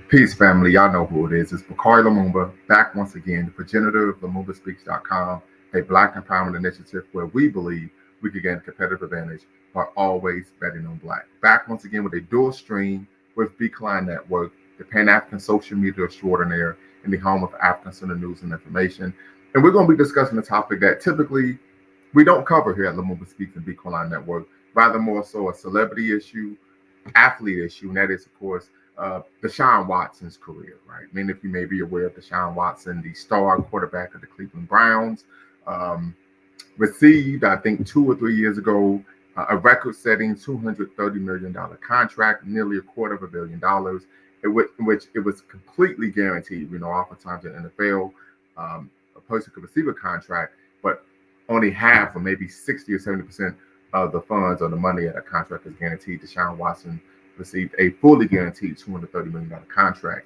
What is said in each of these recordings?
Peace, family. Y'all know who it is. It's Bakari Lumumba, back once again, the progenitor of LumumbaSpeaks.com, a Black empowerment initiative where we believe we can gain a competitive advantage by always betting on Black. Back once again with a dual stream with Beacline Network, the Pan African social media extraordinaire, and the home of African Center News and Information. And we're going to be discussing a topic that typically we don't cover here at Lumumba Speaks and Beacline Network, rather more so a celebrity issue, athlete issue, and that is, of course, Deshaun Watson's career, right? Many of you may be aware of Deshaun Watson, the star quarterback of the Cleveland Browns, um, received, I think, 2 or 3 years ago, a record-setting $230 million contract, nearly $250 million, in which it was completely guaranteed. Oftentimes in the NFL, a person could receive a contract, but only half or maybe 60 or 70% of the funds or the money at a contract is guaranteed. Deshaun Watson received a fully guaranteed $230 million contract.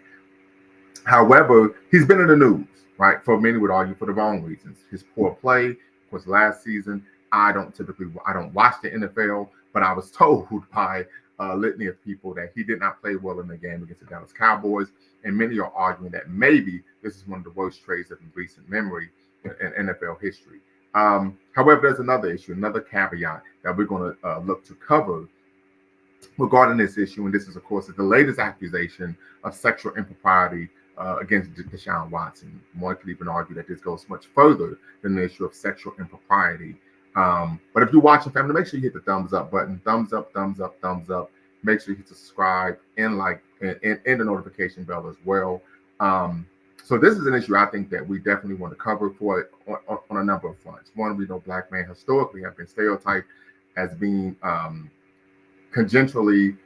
However, he's been in the news, right? For many would argue for the wrong reasons. His poor play, of course, last season. I don't watch the NFL, but I was told by a litany of people that he did not play well in the game against the Dallas Cowboys. And many are arguing that maybe this is one of the worst trades of recent memory in NFL history. However, there's another issue, another caveat that we're going to look to cover regarding this issue, and this is, of course, the latest accusation of sexual impropriety against Deshaun Watson. One could even argue that this goes much further than the issue of sexual impropriety. But if you're watching, family, make sure you hit the thumbs up button. Thumbs up, thumbs up, thumbs up. Make sure you hit the subscribe and the notification bell as well. So this is an issue I think that we definitely want to cover on a number of fronts. One, we know Black men historically have been stereotyped as being congenitally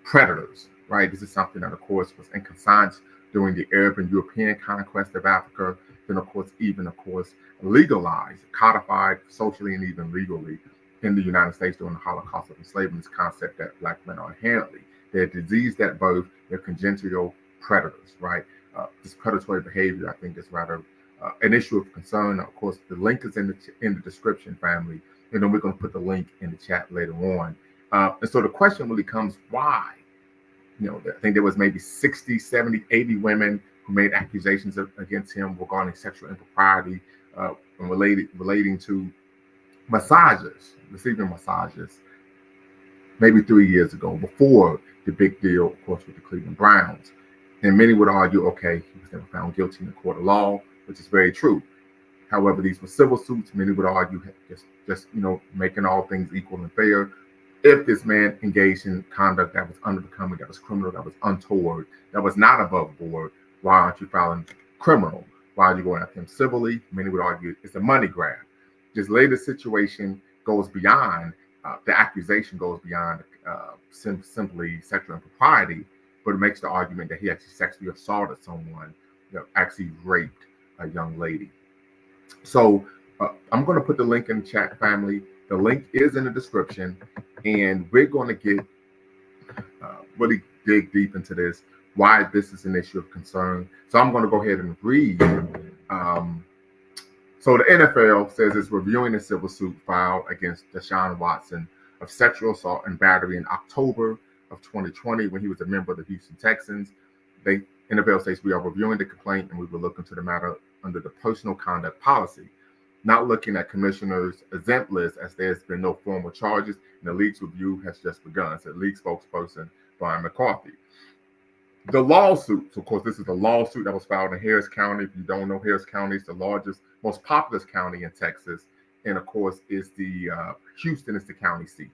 predators, right? This is something that, of course, was encompassed during the Arab and European conquest of Africa, then, of course, legalized, codified socially and even legally in the United States during the Holocaust of enslavement. This concept that Black men are inherently, they're diseased at birth, they're congenital predators, right? This predatory behavior, I think, is rather an issue of concern. Of course, the link is in the description, family, and then we're going to put the link in the chat later on. And so the question really comes, why? I think there was maybe 60, 70, 80 women who made accusations against him regarding sexual impropriety and relating to receiving massages, maybe 3 years ago, before the big deal, of course, with the Cleveland Browns. And many would argue, okay, he was never found guilty in the court of law, which is very true. However, these were civil suits. Many would argue just making all things equal and fair. If this man engaged in conduct that was unbecoming, that was criminal, that was untoward, that was not above board, why aren't you filing criminal? Why are you going after him civilly? Many would argue it's a money grab. This latest situation goes beyond, the accusation goes beyond simply sexual impropriety, but it makes the argument that he actually sexually assaulted someone, actually raped a young lady. So I'm going to put the link in the chat, family. The link is in the description, and we're going to get really dig deep into this, why this is an issue of concern. So I'm going to go ahead and read. So the NFL says it's reviewing a civil suit filed against Deshaun Watson of sexual assault and battery in October of 2020 when he was a member of the Houston Texans. The NFL says we are reviewing the complaint and we will look into the matter under the personal conduct policy, not looking at commissioner's exempt list as there's been no formal charges and the league's review has just begun, said league spokesperson Brian McCarthy. The lawsuit, so of course, this is a lawsuit that was filed in Harris County. If you don't know, Harris County is the largest, most populous county in Texas. And of course, Houston is the county seat.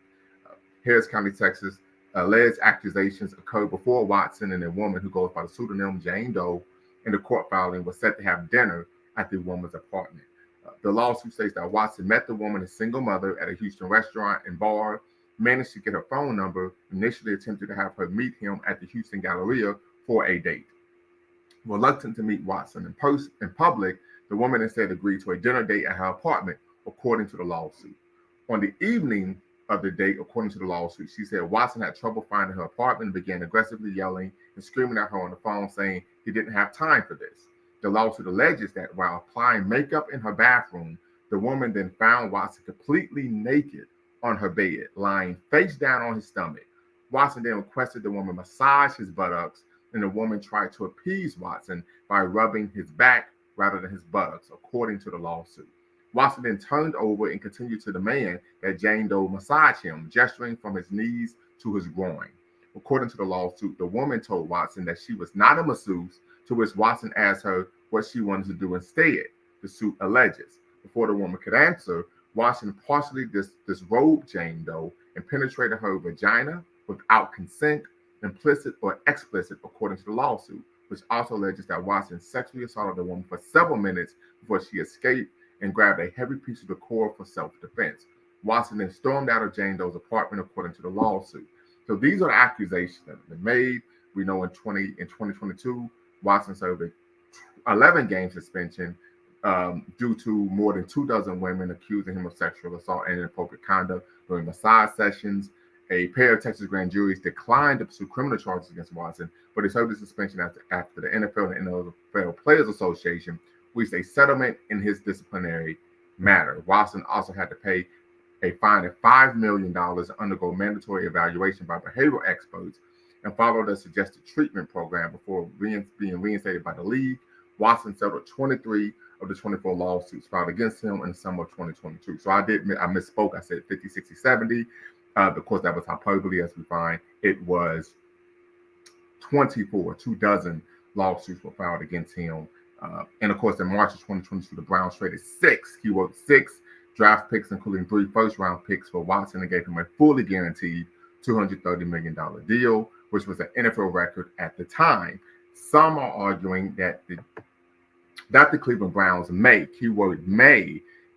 Harris County, Texas, alleged accusations occurred before Watson and a woman who goes by the pseudonym Jane Doe in the court filing was set to have dinner at the woman's apartment. The lawsuit states that Watson met the woman, a single mother, at a Houston restaurant and bar, managed to get her phone number, initially attempted to have her meet him at the Houston Galleria for a date. Reluctant to meet Watson in public, the woman instead agreed to a dinner date at her apartment, according to the lawsuit. On the evening of the date, according to the lawsuit, she said Watson had trouble finding her apartment and began aggressively yelling and screaming at her on the phone, saying he didn't have time for this. The lawsuit alleges that while applying makeup in her bathroom, the woman then found Watson completely naked on her bed, lying face down on his stomach. Watson then requested the woman massage his buttocks, and the woman tried to appease Watson by rubbing his back rather than his buttocks, according to the lawsuit. Watson then turned over and continued to demand that Jane Doe massage him, gesturing from his knees to his groin. According to the lawsuit, the woman told Watson that she was not a masseuse, to which Watson asked her what she wanted to do instead, the suit alleges. Before the woman could answer, Watson partially disrobed Jane Doe and penetrated her vagina without consent, implicit or explicit, according to the lawsuit, which also alleges that Watson sexually assaulted the woman for several minutes before she escaped and grabbed a heavy piece of decor for self-defense. Watson then stormed out of Jane Doe's apartment, according to the lawsuit. So these are the accusations that have been made. We know in 2022, Watson served an 11-game suspension due to more than 24 women accusing him of sexual assault and inappropriate conduct during massage sessions. A pair of Texas grand juries declined to pursue criminal charges against Watson, but he served a suspension after the NFL and NFL Players Association reached a settlement in his disciplinary matter. Watson also had to pay a fine of $5 million to undergo mandatory evaluation by behavioral experts and followed a suggested treatment program before being reinstated by the league. Watson settled 23 of the 24 lawsuits filed against him in the summer of 2022. So I misspoke. I said 50, 60, 70. Of course, that was hyperbole, as we find. It was 24, 24 lawsuits were filed against him. And of course, in March of 2022, the Browns traded six draft picks, including 3 first-round picks for Watson, and gave him a fully guaranteed $230 million deal, which was an NFL record at the time. Some are arguing that the Cleveland Browns may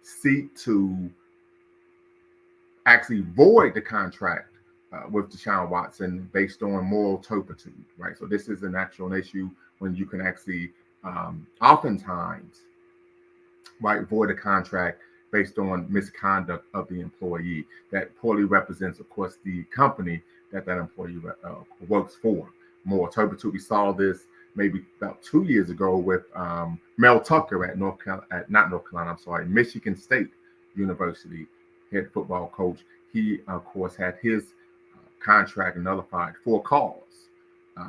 seek to actually void the contract with Deshaun Watson based on moral turpitude, right? So this is an actual issue when you can actually oftentimes, right, void a contract based on misconduct of the employee that poorly represents, of course, the company that employee works for. Moral turpitude. We saw this maybe about 2 years ago with Mel Tucker at Michigan State University, head football coach. He, of course, had his contract nullified for cause.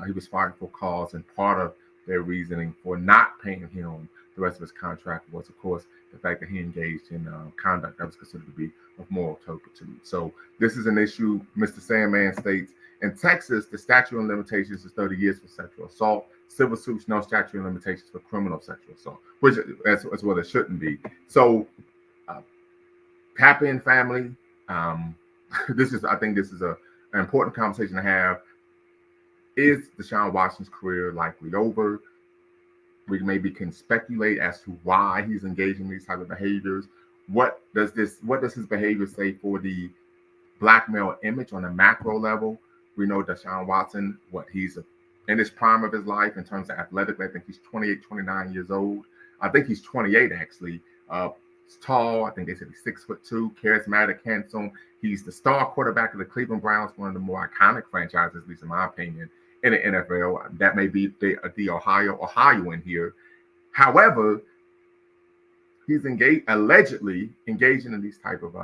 He was fired for cause, and part of their reasoning for not paying him the rest of his contract was, of course, the fact that he engaged in conduct that was considered to be of moral turpitude. So this is an issue. Mr. Sandman states, in Texas, the statute of limitations is 30 years for sexual assault. Civil suits, no statute of limitations for criminal sexual assault, which is what it shouldn't be. So tap in, family. I think this is an important conversation to have. Is Deshaun Watson's career likely over? We maybe can speculate as to why he's engaging in these type of behaviors. What does his behavior say for the black male image on a macro level? We know Deshaun Watson, he's in his prime of his life in terms of athletic. I think he's 28, 29 years old. I think he's 28 actually. He's tall. I think they said he's 6'2", charismatic, handsome. He's the star quarterback of the Cleveland Browns, one of the more iconic franchises, at least in my opinion, in the NFL. That may be the Ohio in here. However, he's allegedly engaging in these type of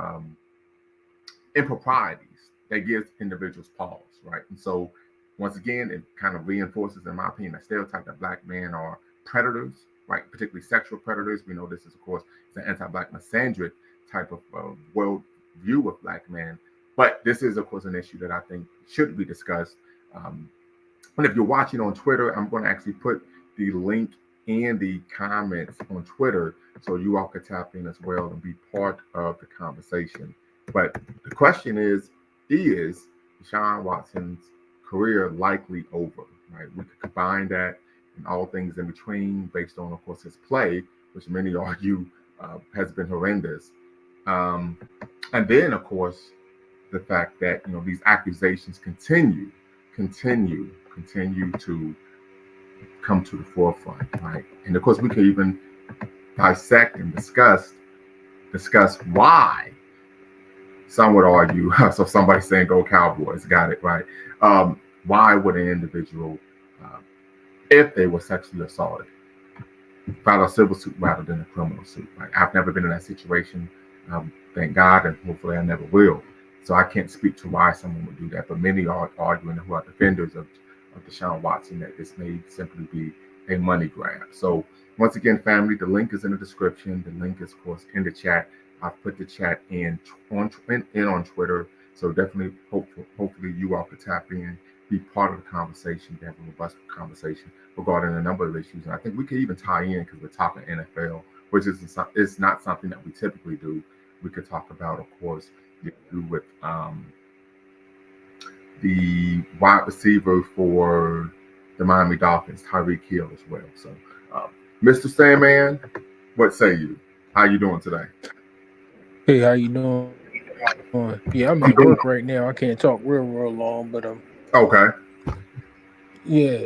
improprieties that gives individuals pause, right? And so, once again, it kind of reinforces, in my opinion, that stereotype that black men are predators, right? Particularly sexual predators. We know this is, of course, an anti-black misandric type of world view of black men. But this is, of course, an issue that I think should be discussed. And if you're watching on Twitter, I'm going to actually put the link in the comments on Twitter so you all can tap in as well and be part of the conversation. But the question is Deshaun Watson's career likely over, right? We could combine that and all things in between based on, of course, his play, which many argue has been horrendous. And then, of course, the fact that, these accusations continue to come to the forefront, right? And of course, we can even dissect and discuss why. Some would argue, so somebody's saying go Cowboys, got it, right? Why would an individual, if they were sexually assaulted, file a civil suit rather than a criminal suit, right? I've never been in that situation, thank God, and hopefully I never will. So I can't speak to why someone would do that, but many are arguing who are defenders of of Deshaun Watson, that this may simply be a money grab. So once again, family, the link is in the description. The link is, of course, in the chat. I've put the chat in on Twitter. So definitely, hopefully, you all could tap in, be part of the conversation, have a robust conversation regarding a number of issues. And I think we could even tie in because we're talking NFL, which is not something that we typically do. We could talk about, of course, do with the wide receiver for the Miami Dolphins, Tyreek Hill, as well. So, um, Mr. Sandman, what say you? How you doing today? Hey, how you doing? Yeah, I'm at work I'm right doing now. I can't talk real long, but okay. yeah,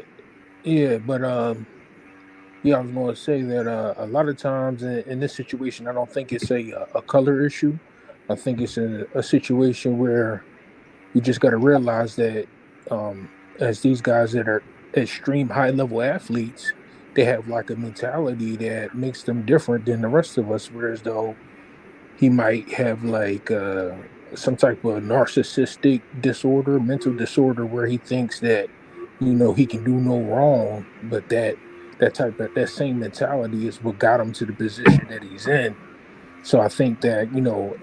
yeah, but yeah, I was going to say that a lot of times in this situation, I don't think it's a color issue. I think it's a situation where you just got to realize that as these guys that are extreme high level athletes, they have like a mentality that makes them different than the rest of us. Whereas though he might have like some type of narcissistic disorder, mental disorder, where he thinks that he can do no wrong, but that same mentality is what got him to the position that he's in. So I think that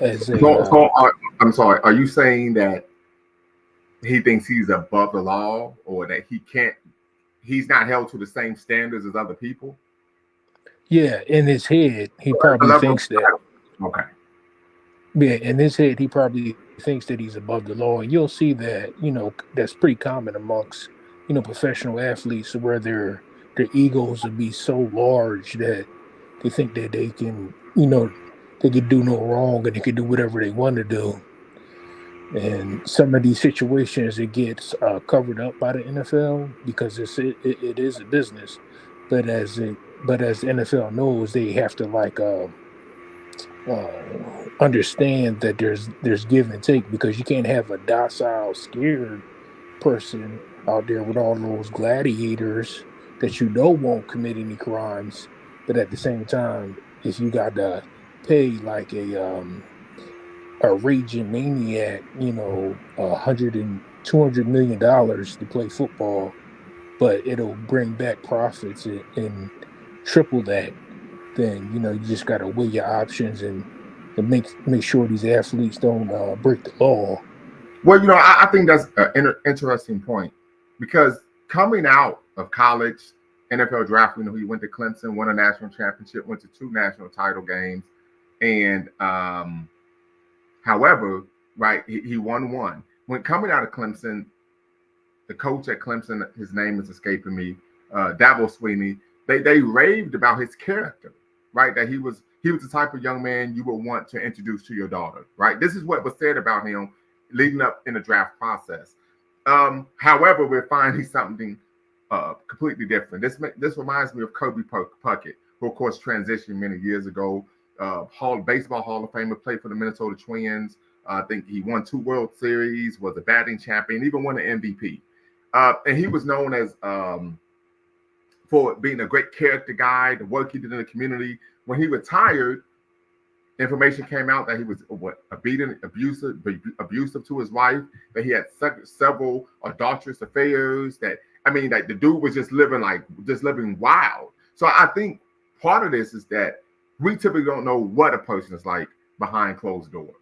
as a I'm sorry. Are you saying that he thinks he's above the law, or that he can't? He's not held to the same standards as other people. yeah, in his head he A probably level of thinks that. okay. Yeah, in his head, he probably thinks that he's above the law, and you'll see that that's pretty common amongst professional athletes, where their egos will be so large that they think that they could do no wrong and they could do whatever they want to do. And some of these situations, it gets covered up by the NFL because it is a business, but as the NFL knows, they have to like understand that there's give and take, because you can't have a docile, scared person out there with all those gladiators that won't commit any crimes, but at the same time, if you got to pay like a raging maniac, 100 and $200 million to play football, but it'll bring back profits and triple that, then you just got to weigh your options and make sure these athletes don't break the law. Well, I think that's an interesting point because coming out of college, NFL draft, he went to Clemson, won a national championship, went to two national title games, and however, right, he won one. When coming out of Clemson, the coach at Clemson, his name is escaping me, Dabo Sweeney, they raved about his character, right? That he was the type of young man you would want to introduce to your daughter, right? This is what was said about him leading up in the draft process. However, we're finding something completely different. This reminds me of Kobe Puckett, who of course transitioned many years ago. Baseball Hall of Famer, played for the Minnesota Twins. I think he won 2 World Series, was a batting champion, even won an MVP. And he was known as for being a great character guy, the work he did in the community. When he retired, information came out that he was abusive to his wife, that he had several adulterous affairs. That like the dude was just living wild. So I think part of this is that we typically don't know what a person is like behind closed doors,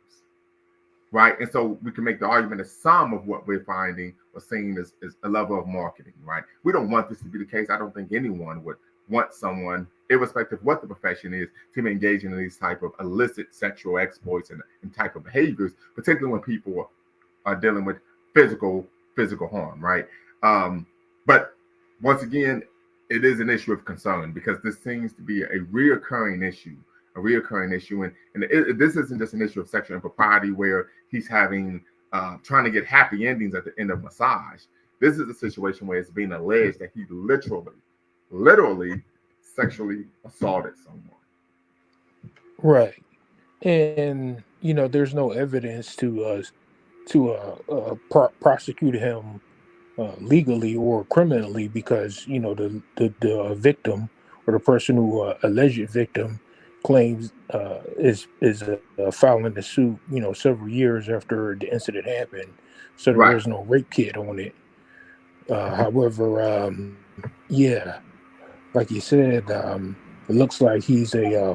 right? And so we can make the argument that some of what we're finding or seeing is a level of marketing, right? We don't want this to be the case. I don't think anyone would want someone, irrespective of what the profession is, to be engaging in these type of illicit sexual exploits and type of behaviors, particularly when people are dealing with physical harm, right? But once again, it is an issue of concern because this seems to be a reoccurring issue, and this isn't just an issue of sexual impropriety where he's having trying to get happy endings at the end of massage. This is a situation where it's being alleged that he literally sexually assaulted someone. Right. And there's no evidence to prosecute him legally or criminally, because the victim, or the person who alleged victim, claims is filing the suit several years after the incident happened, so there Right. is no rape kit on it. However, yeah, like you said, it looks like he's a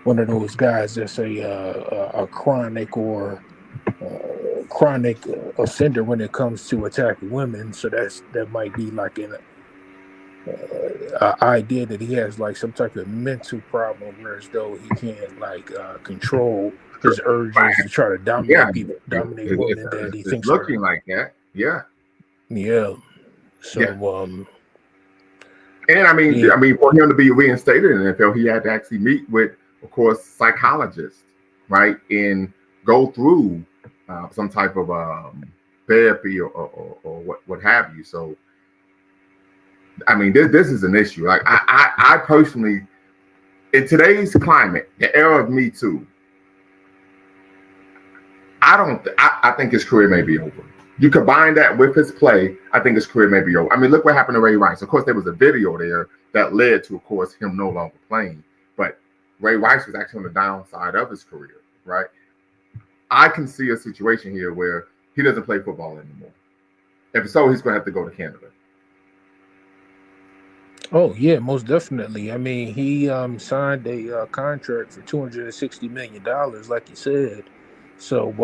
one of those guys that's a chronic or chronic offender when it comes to attacking women. So that might be like an idea that he has like some type of mental problem, whereas though he can't like control his urges to try to Yeah, dominate people, dominate women that he it's thinks are. looking like that. Yeah, Yeah. yeah. So And yeah. I mean, for him to be reinstated in the NFL, he had to actually meet with, of course, psychologists, right, and go through some type of therapy or what have you. So, I mean, this is an issue. Like I personally, in today's climate, the era of Me Too, I don't. I think his career may be over. You combine that with his play, I think his career may be over. I mean, look what happened to Ray Rice. Of course, there was a video there that led to, of course, him no longer playing. But Ray Rice was actually on the downside of his career, right? I can see a situation here where he doesn't play football anymore. If so, he's going to have to go to Canada. Oh yeah, most definitely. I mean, he signed a contract for $260 million, like you said. So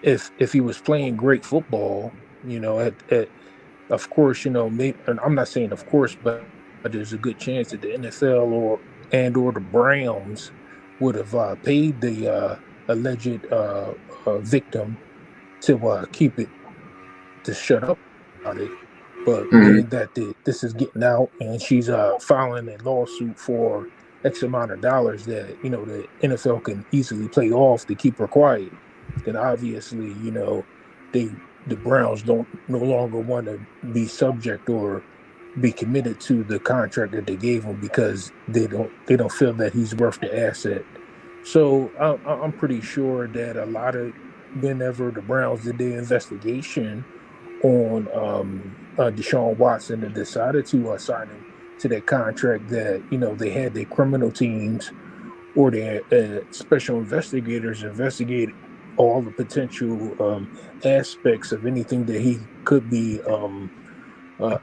if he was playing great football, at of course, maybe, and I'm not saying of course, but there's a good chance that the NFL or the Browns would have paid the alleged victim to keep it to shut up about it. But Mm-hmm. being that this is getting out and she's filing a lawsuit for X amount of dollars that the NFL can easily play off to keep her quiet, then obviously they the Browns don't no longer want to be subject or be committed to the contract that they gave him because they don't feel that he's worth the asset. So I'm pretty sure that a lot of whenever the Browns did the investigation on Deshaun Watson and decided to sign him to that contract, that they had their criminal teams or their special investigators investigate all the potential aspects of anything that he could be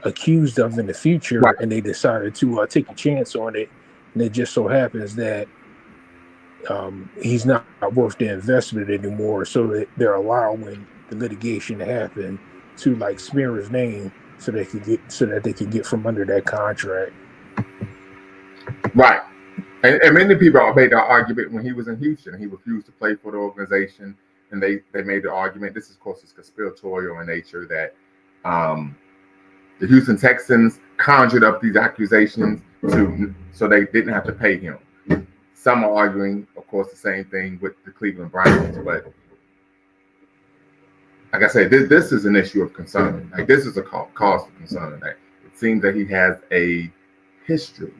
accused of in the future, Right. and they decided to take a chance on it. And it just so happens that he's not worth the investment anymore, so that they're allowing the litigation to happen to like smear his name so that they can get from under that contract. Right. And many people have made the argument when he was in Houston, he refused to play for the organization, and they made the argument. This, of course, is conspiratorial in nature that the Houston Texans conjured up these accusations to so they didn't have to pay him. Some are arguing, of course, the same thing with the Cleveland Browns, but like I said, this is an issue of concern. Like this is a cause of concern. Like, it seems that he has a history,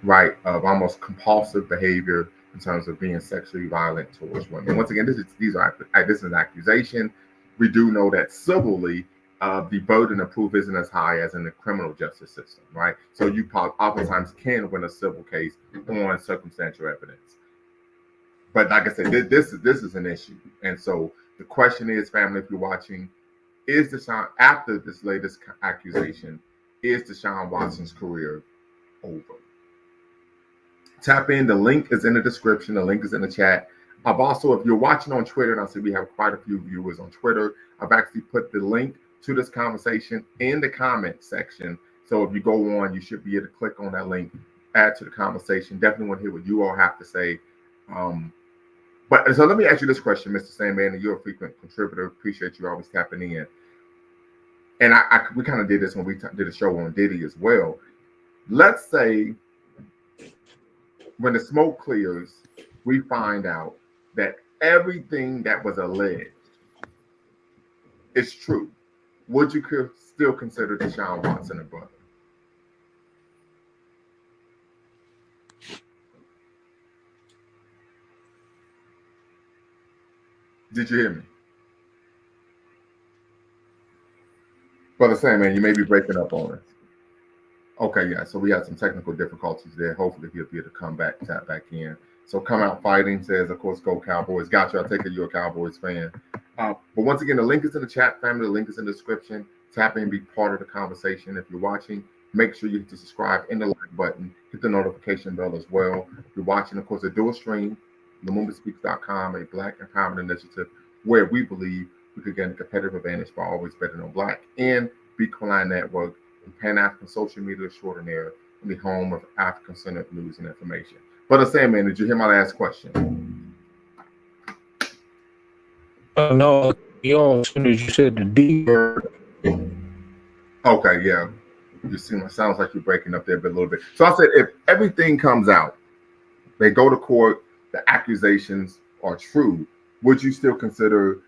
right, of almost compulsive behavior in terms of being sexually violent towards women. Once again, this is an accusation. We do know that civilly, the burden of proof isn't as high as in the criminal justice system, right? So you oftentimes can win a civil case on circumstantial evidence. But like I said, this is an issue, and so the question is, family, if you're watching, is Deshaun after this latest accusation, is Deshaun Watson's career over? Tap in. The link is in the description. The link is in the chat. I've also, if you're watching on Twitter, and I see we have quite a few viewers on Twitter, I've actually put the link to this conversation in the comment section. So if you go on, you should be able to click on that link, add to the conversation. Definitely want to hear what you all have to say. But so let me ask you this question, Mr. Sandman, and you're a frequent contributor. Appreciate you always tapping in. And we kind of did this when we did a show on Diddy as well. Let's say when the smoke clears, we find out that everything that was alleged is true. Would you still consider Deshaun Watson a brother? Did you hear me? Brother Sandman, you may be breaking up on us. Okay, yeah. So we had some technical difficulties there. Hopefully he'll be able to tap back in. So come out fighting says, of course, go Cowboys. Got you. I take it you're a Cowboys fan. But once again, the link is in the chat, family. The link is in the description. Tap in, be part of the conversation. If you're watching, make sure you hit the subscribe and the like button. Hit the notification bell as well. If you're watching, of course, a dual stream, LumumbaSpeaks.com, a Black empowerment initiative where we believe we could gain a competitive advantage by always betting on Black, and Beacon Network, and Pan African social media extraordinaire, and the home of African centered news and information. Brother Sandman, did you hear my last question? No, as soon as you said the D word. Okay, yeah. You seem, it sounds like you're breaking up there a little bit. So I said, if everything comes out, they go to court, the accusations are true, would you still consider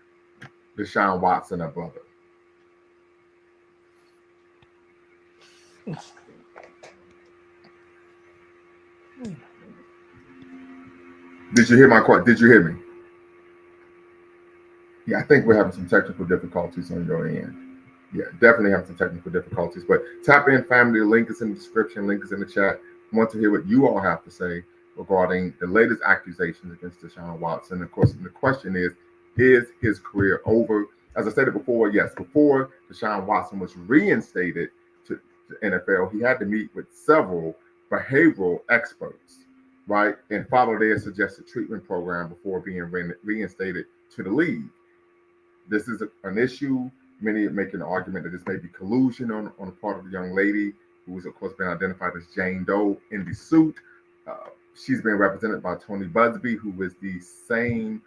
Deshaun Watson a brother? Did you hear my question? Did you hear me? Yeah, I think we're having some technical difficulties on your end. Yeah, definitely having some technical difficulties. But tap in, family. The link is in the description. Link is in the chat. I want to hear what you all have to say regarding the latest accusations against Deshaun Watson. Of course, the question is his career over? As I said it before, yes, before Deshaun Watson was reinstated to the NFL, he had to meet with several behavioral experts, right, and follow their suggested treatment program before being reinstated to the league. This is an issue. Many are making the argument that this may be collusion on the part of the young lady who has, of course, been identified as Jane Doe in the suit. She's being represented by Tony Busby, who is the same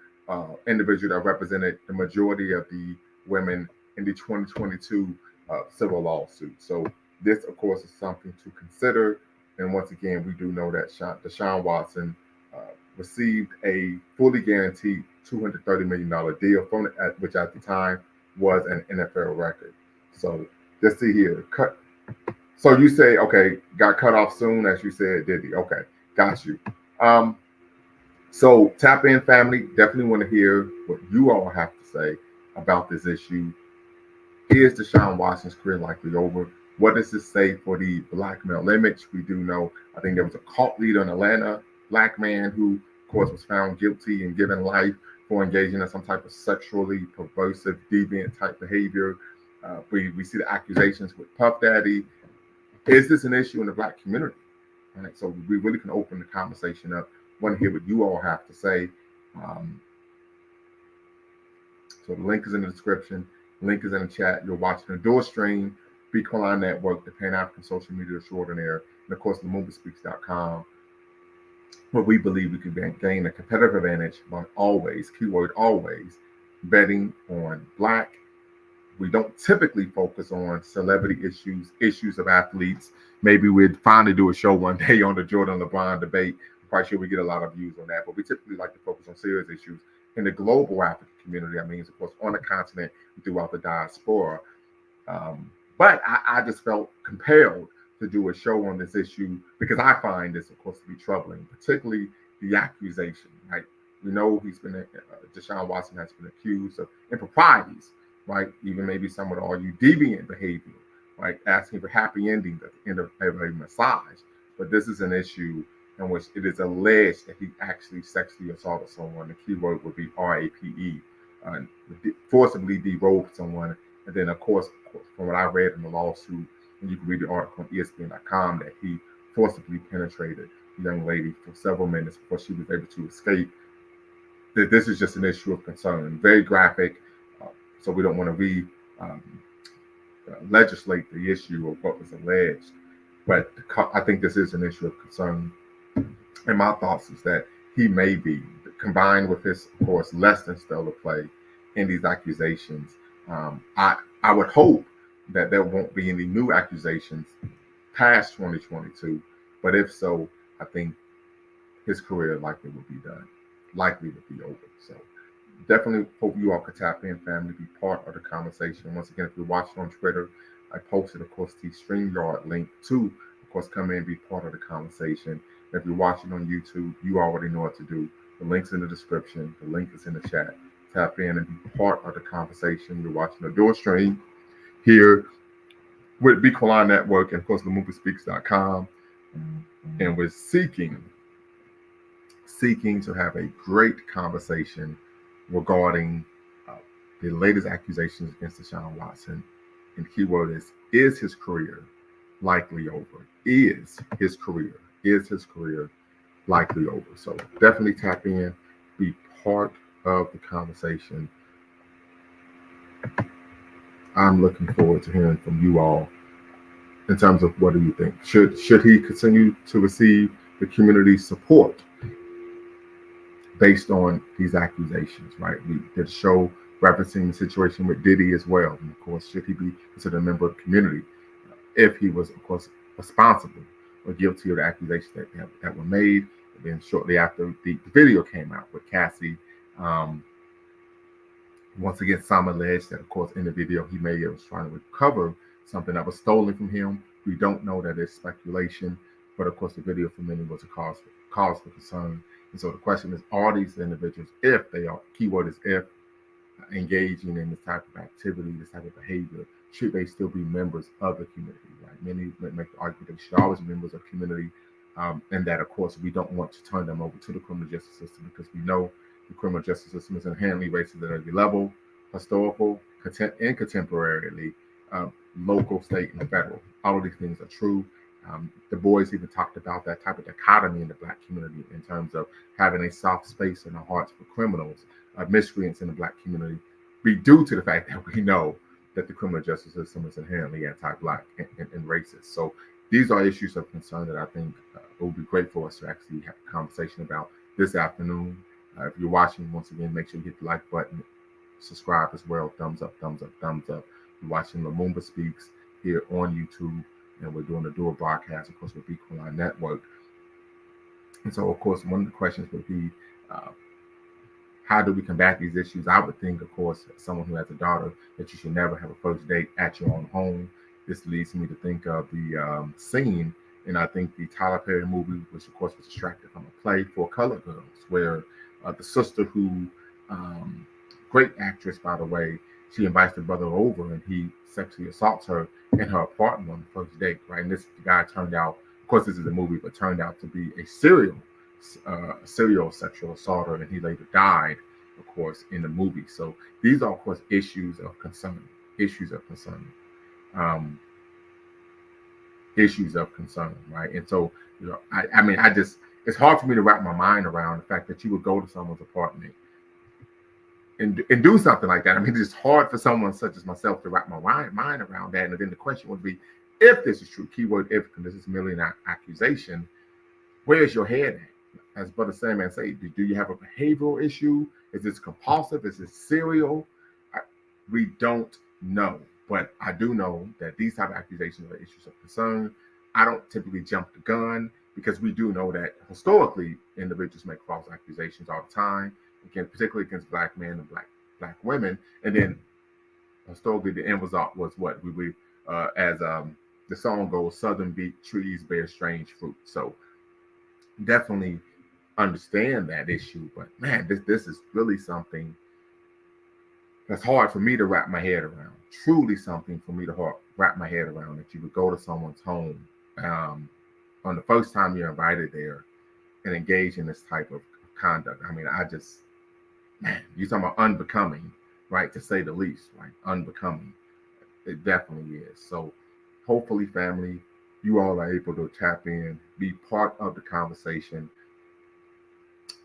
individual that represented the majority of the women in the 2022 civil lawsuit. So this, of course, is something to consider. And once again, we do know that Deshaun Watson received a fully guaranteed $230 million deal from which at the time was an NFL record. So let's see here. So you say, okay, got cut off soon, as you said, did he? Okay, got you. So tap in, family. Definitely want to hear what you all have to say about this issue. Is Deshaun Watson's career likely over? What does this say for the Black male image? We do know, I think there was a cult leader in Atlanta, Black man, who, of course, was found guilty and given life for engaging in some type of sexually perversive, deviant type behavior. We see the accusations with Puff Daddy. Is this an issue in the Black community? Right, so we really can open the conversation up. Want to hear what you all have to say. So the link is in the description. Link is in the chat. You're watching the Door Stream, Beacon Network, the Pan African social media extraordinaire, and of course, LumumbaSpeaks.com, where we believe we can gain a competitive advantage by always, keyword always, betting on Black. We don't typically focus on celebrity issues of athletes. Maybe we'd finally do a show one day on the Jordan LeBron debate. I'm quite sure we get a lot of views on that, but we typically like to focus on serious issues in the global African community. That means, of course, on the continent, throughout the diaspora. But I just felt compelled to do a show on this issue because I find this, of course, to be troubling, particularly the accusation. Right? We know Deshaun Watson has been accused of improprieties, right? Even maybe some would argue deviant behavior, right? Asking for happy endings at the end of a massage. But this is an issue in which it is alleged that he actually sexually assaulted someone. The key word would be RAPE, forcibly derobed someone. And then, of course, from what I read in the lawsuit, and you can read the article on ESPN.com, that he forcibly penetrated the young lady for several minutes before she was able to escape. That this is just an issue of concern, very graphic. So we don't want to legislate the issue of what was alleged. But I think this is an issue of concern. And my thoughts is that he may be, combined with his, of course, less than stellar play in these accusations. I would hope that there won't be any new accusations past 2022. But if so, I think his career likely will be done, likely to be over. So definitely hope you all could tap in, family, be part of the conversation. Once again, if you're watching on Twitter, I posted, of course, the StreamYard link to, of course, come in and be part of the conversation. If you're watching on YouTube, you already know what to do. The link's in the description. The link is in the chat. Tap in and be part of the conversation. You're watching the Door Stream here with Beacon Network and, of course, LumumbaSpeaks.com. And we're seeking to have a great conversation regarding the latest accusations against Deshaun Watson and the keyword is his career likely over? Is his career likely over? So definitely tap in, be part of the conversation. I'm looking forward to hearing from you all in terms of what do you think? Should he continue to receive the community support based on these accusations, right? We did a show referencing the situation with Diddy as well. And of course, should he be considered a member of the community if he was, of course, responsible or guilty of the accusations that were made? And then shortly after the video came out with Cassie, um, once again, some alleged that, of course, in the video he may have was trying to recover something that was stolen from him. We don't know, that is speculation, but of course, the video for many was a cause for concern. And so the question is, are these individuals, if they are, keyword is if, engaging in this type of activity, this type of behavior, should they still be members of the community? Right? Many make the argument they should always be members of the community, and that, of course, we don't want to turn them over to the criminal justice system because we know the criminal justice system is inherently racist at every level, historical, and contemporarily, local, state, and federal. All of these things are true. The boys even talked about that type of dichotomy in the black community in terms of having a soft space in the hearts for criminals, miscreants in the black community, be due to the fact that we know that the criminal justice system is inherently anti-black and racist. So these are issues of concern that I think it would be great for us to actually have a conversation about this afternoon. If you're watching, once again, make sure you hit the like button, subscribe as well, thumbs up, thumbs up, thumbs up. You're watching Lumumba Speaks here on YouTube, and we're doing a dual broadcast, of course, with Beacon Network. And so, of course, one of the questions would be, how do we combat these issues? I would think, of course, as someone who has a daughter, that you should never have a first date at your own home. This leads me to think of the scene, and I think the Tyler Perry movie, which of course was extracted from a play, For Color Girls, where the sister who, great actress by the way, she invites the brother over and he sexually assaults her in her apartment on the first date, right? And this guy turned out, of course, this is a movie, but turned out to be a serial sexual assaulter, and he later died, of course, in the movie. So these are, of course, issues of concern, um, issues of concern, right? And so, I mean, it's hard for me to wrap my mind around the fact that you would go to someone's apartment and do something like that. I mean, it's hard for someone such as myself to wrap my mind around that. And then the question would be, if this is true, keyword if, because this is merely an accusation, where's your head at? As Brother Sandman say, do you have a behavioral issue? Is this compulsive? Is this serial? We don't know. But I do know that these type of accusations are issues of concern. I don't typically jump the gun because we do know that historically individuals make false accusations all the time, again, particularly against black men and black women. And then historically the end result was what we as the song goes, Southern beat trees bear strange fruit. So definitely understand that issue, but man, this is really something that's hard for me to wrap my head around. Truly something for me to wrap my head around, that you would go to someone's home on the first time you're invited there and engage in this type of conduct. I mean, man, you're talking about unbecoming, right? To say the least, right? Unbecoming. It definitely is. So hopefully, family, you all are able to tap in, be part of the conversation.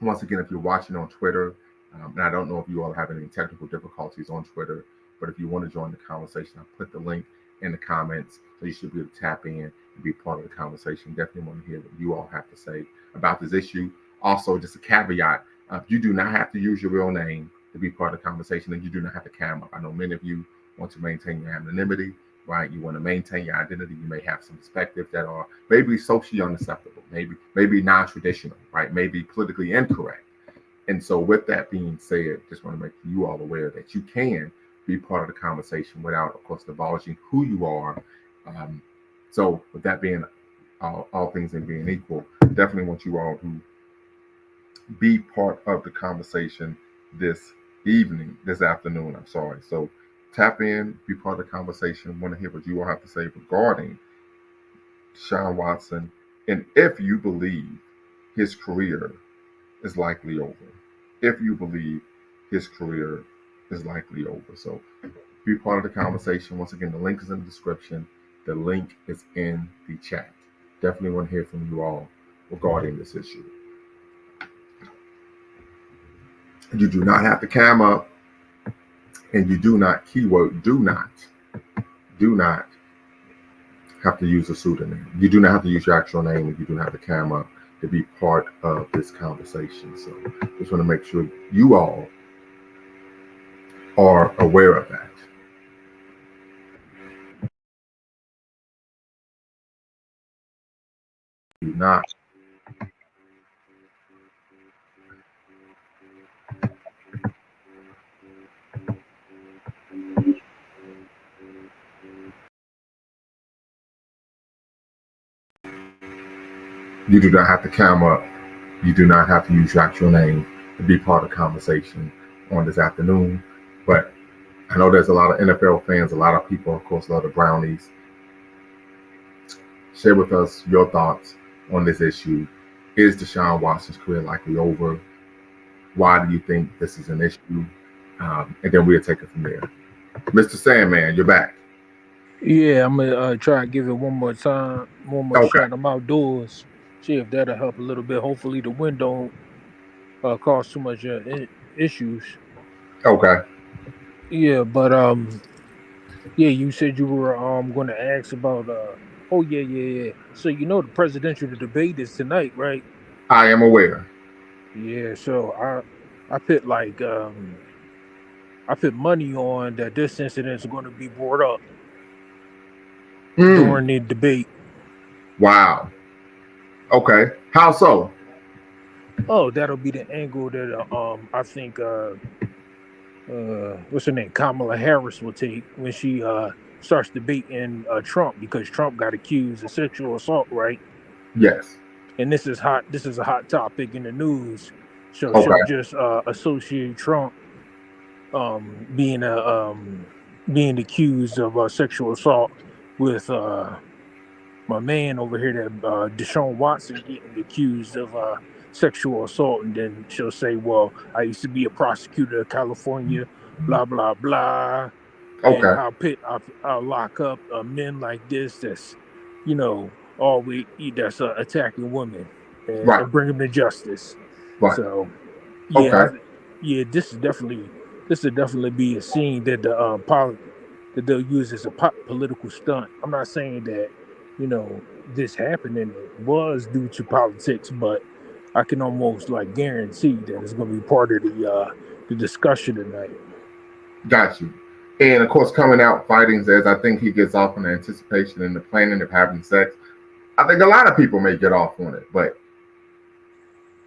Once again, if you're watching on Twitter, and I don't know if you all have any technical difficulties on Twitter, but if you want to join the conversation, I'll put the link in the comments, so you should be able to tap in and be part of the conversation. Definitely want to hear what you all have to say about this issue. Also, just a caveat, you do not have to use your real name to be part of the conversation, and you do not have to cam up. I know many of you want to maintain your anonymity, right? You want to maintain your identity. You may have some perspectives that are maybe socially unacceptable, maybe non-traditional, right? Maybe politically incorrect. And so with that being said, just want to make you all aware that you can be part of the conversation without, of course, divulging who you are. So with that being all things being equal, definitely want you all to be part of the conversation this afternoon. I'm sorry. So tap in, be part of the conversation. Want to hear what you all have to say regarding Deshaun Watson, and if you believe his career is likely over. If you believe his career is likely over. So be part of the conversation. Once again, the link is in the description. The link is in the chat. Definitely want to hear from you all regarding this issue. You do not have to cam up, and you do not, keyword, do not have to use a pseudonym. You do not have to use your actual name, and you do not have to cam up to be part of this conversation. So just want to make sure you all are aware of that. Do not. You do not have to cam up. You do not have to use your actual name to be part of the conversation on this afternoon. But I know there's a lot of NFL fans, a lot of people, of course, love the Brownies. Share with us your thoughts on this issue. Is Deshaun Watson's career likely over? Why do you think this is an issue? And then we'll take it from there. Mr. Sandman, you're back. Yeah, I'm gonna try to give it one more time, one more Okay. shot. I'm outdoors. See if that'll help a little bit. Hopefully, the wind don't cause too much issues. Okay. Yeah, but yeah, you said you were going to ask about oh yeah. So the presidential debate is tonight, right? I am aware. Yeah, so I put I put money on that this incident is going to be brought up during the debate. Wow. Okay. How so? Oh, that'll be the angle that I think what's her name, Kamala Harris will take when she starts debating Trump, because Trump got accused of sexual assault, right? Yes. And this is hot. This is a hot topic in the news. So she'll Okay. just associate Trump being being accused of sexual assault with my man over here, that Deshaun Watson, getting accused of sexual assault, and then she'll say, "Well, I used to be a prosecutor of California, blah blah blah, and Okay. I'll lock up men like this that's, always that's attacking women, Right. and bring them to justice." Right. So Okay. yeah, this would definitely be a scene that that they'll use as a political stunt. I'm not saying that this happening was due to politics, but I can almost like guarantee that it's going to be part of the discussion tonight. Got you. And of course, coming out fighting says, I think he gets off on the anticipation and the planning of having sex. I think a lot of people may get off on it, but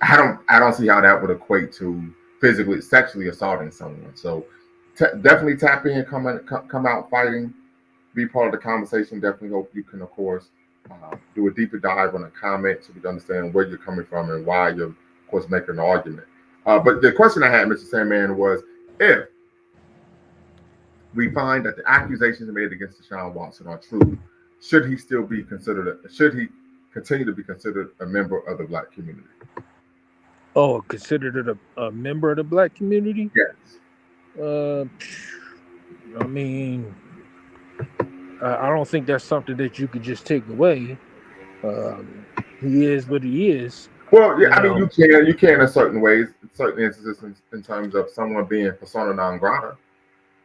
I don't see how that would equate to physically, sexually assaulting someone. So definitely tap in, come out fighting, be part of the conversation. Definitely hope you can, of course, do a deeper dive on a comment so we can understand where you're coming from and why you're, of course, making an argument. But the question I had, Mr. Sandman, was if we find that the accusations made against Deshaun Watson are true, should he still be considered? Should he continue to be considered a member of the Black community? Oh, considered it a member of the Black community? Yes. Uh, I mean, I don't think that's something that you could just take away. He is what he is. Well, yeah, You I mean, know, you can in certain ways, in certain instances, in terms of someone being persona non grata,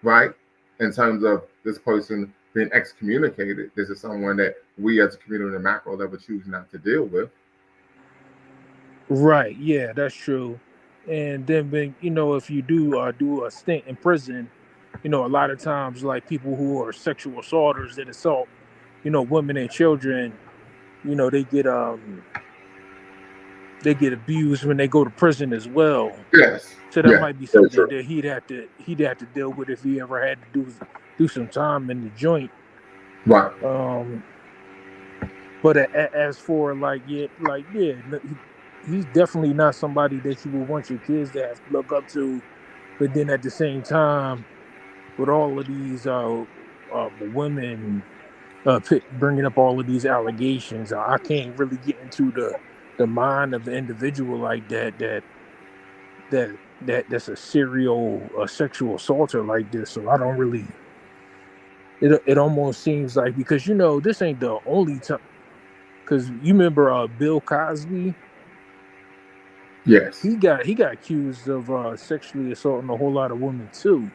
right? In terms of this person being excommunicated, this is someone that we as a community in the macro level choose not to deal with. right? Yeah, that's true. And then when if you do a stint in prison, a lot of times, like, people who are sexual assaulters that assault women and children, they get abused when they go to prison as well. Yes, So that yes, might be very something true. that he'd have to deal with if he ever had to do some time in the joint. Right. Um, but as for he's definitely not somebody that you would want your kids to have to look up to. But then at the same time, with all of these women bringing up all of these allegations, I can't really get into the mind of the individual like that that's a serial sexual assaulter like this. So I don't really. It almost seems like, because this ain't the only time. Because you remember Bill Cosby, Yes. he got accused of sexually assaulting a whole lot of women too.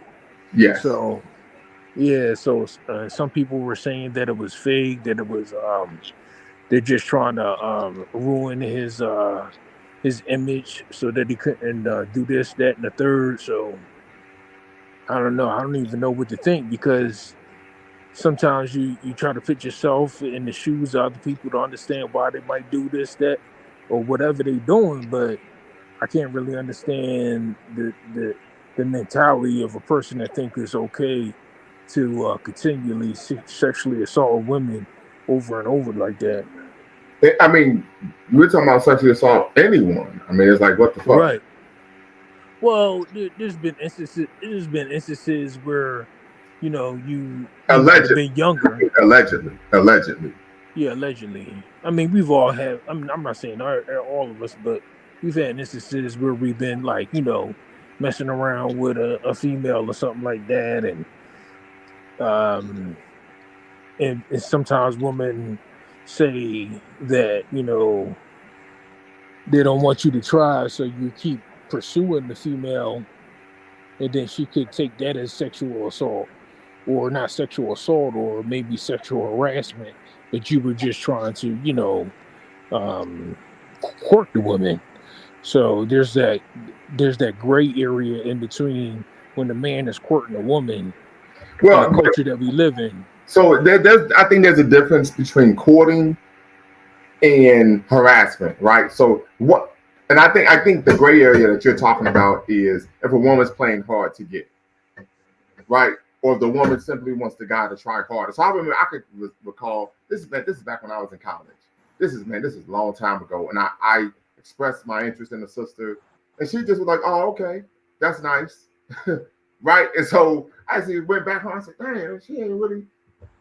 Yes. So yeah, so some people were saying that it was fake, that it was they're just trying to ruin his image so that he couldn't do this, that, and the third. So I don't know. I don't even know what to think, because sometimes you try to put yourself in the shoes of other people to understand why they might do this, that, or whatever they're doing, but I can't really understand the mentality of a person that think it's okay to continually sexually assault women over and over like that. I mean, we're talking about sexually assault anyone. I mean, it's like, what the fuck? Right. Well, there's been instances where you might have Allegedly. been younger. Allegedly. Yeah, allegedly. I mean, we've all had. I mean, I'm not saying all of us, but we've had instances where we've been like, messing around with a female or something like that, um, and sometimes women say that they don't want you to try, so you keep pursuing the female, and then she could take that as sexual assault, or not sexual assault, or maybe sexual harassment, but you were just trying to, um, court the woman. So there's that gray area in between when the man is courting a woman in the Well, culture that we live in. so I think there's a difference between courting and harassment, right? So what? And I think the gray area that you're talking about is if a woman's playing hard to get, right? Or the woman simply wants the guy to try harder. So I remember I could recall this is back when I was in college. This is a long time ago, and I expressed my interest in the sister, and she just was like, "Oh, okay, that's nice," right? And so I actually went back home. I said, "Damn, she ain't really."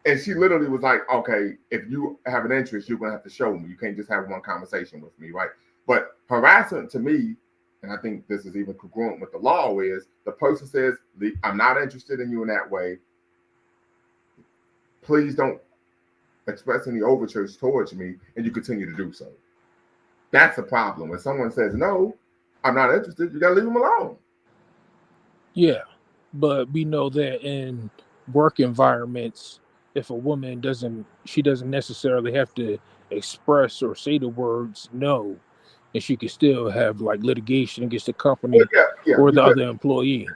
And she literally was like, "Okay, if you have an interest, you're gonna have to show me. You can't just have one conversation with me, right?" But harassment to me, and I think this is even congruent with the law, is the person says, "I'm not interested in you in that way. Please don't express any overtures towards me," and you continue to do so. That's the problem. When someone says, "No, I'm not interested," you gotta leave them alone. Yeah, but we know that in work environments, if a woman she doesn't necessarily have to express or say the words no, and she can still have like litigation against the company Yeah, yeah, or the because other employee.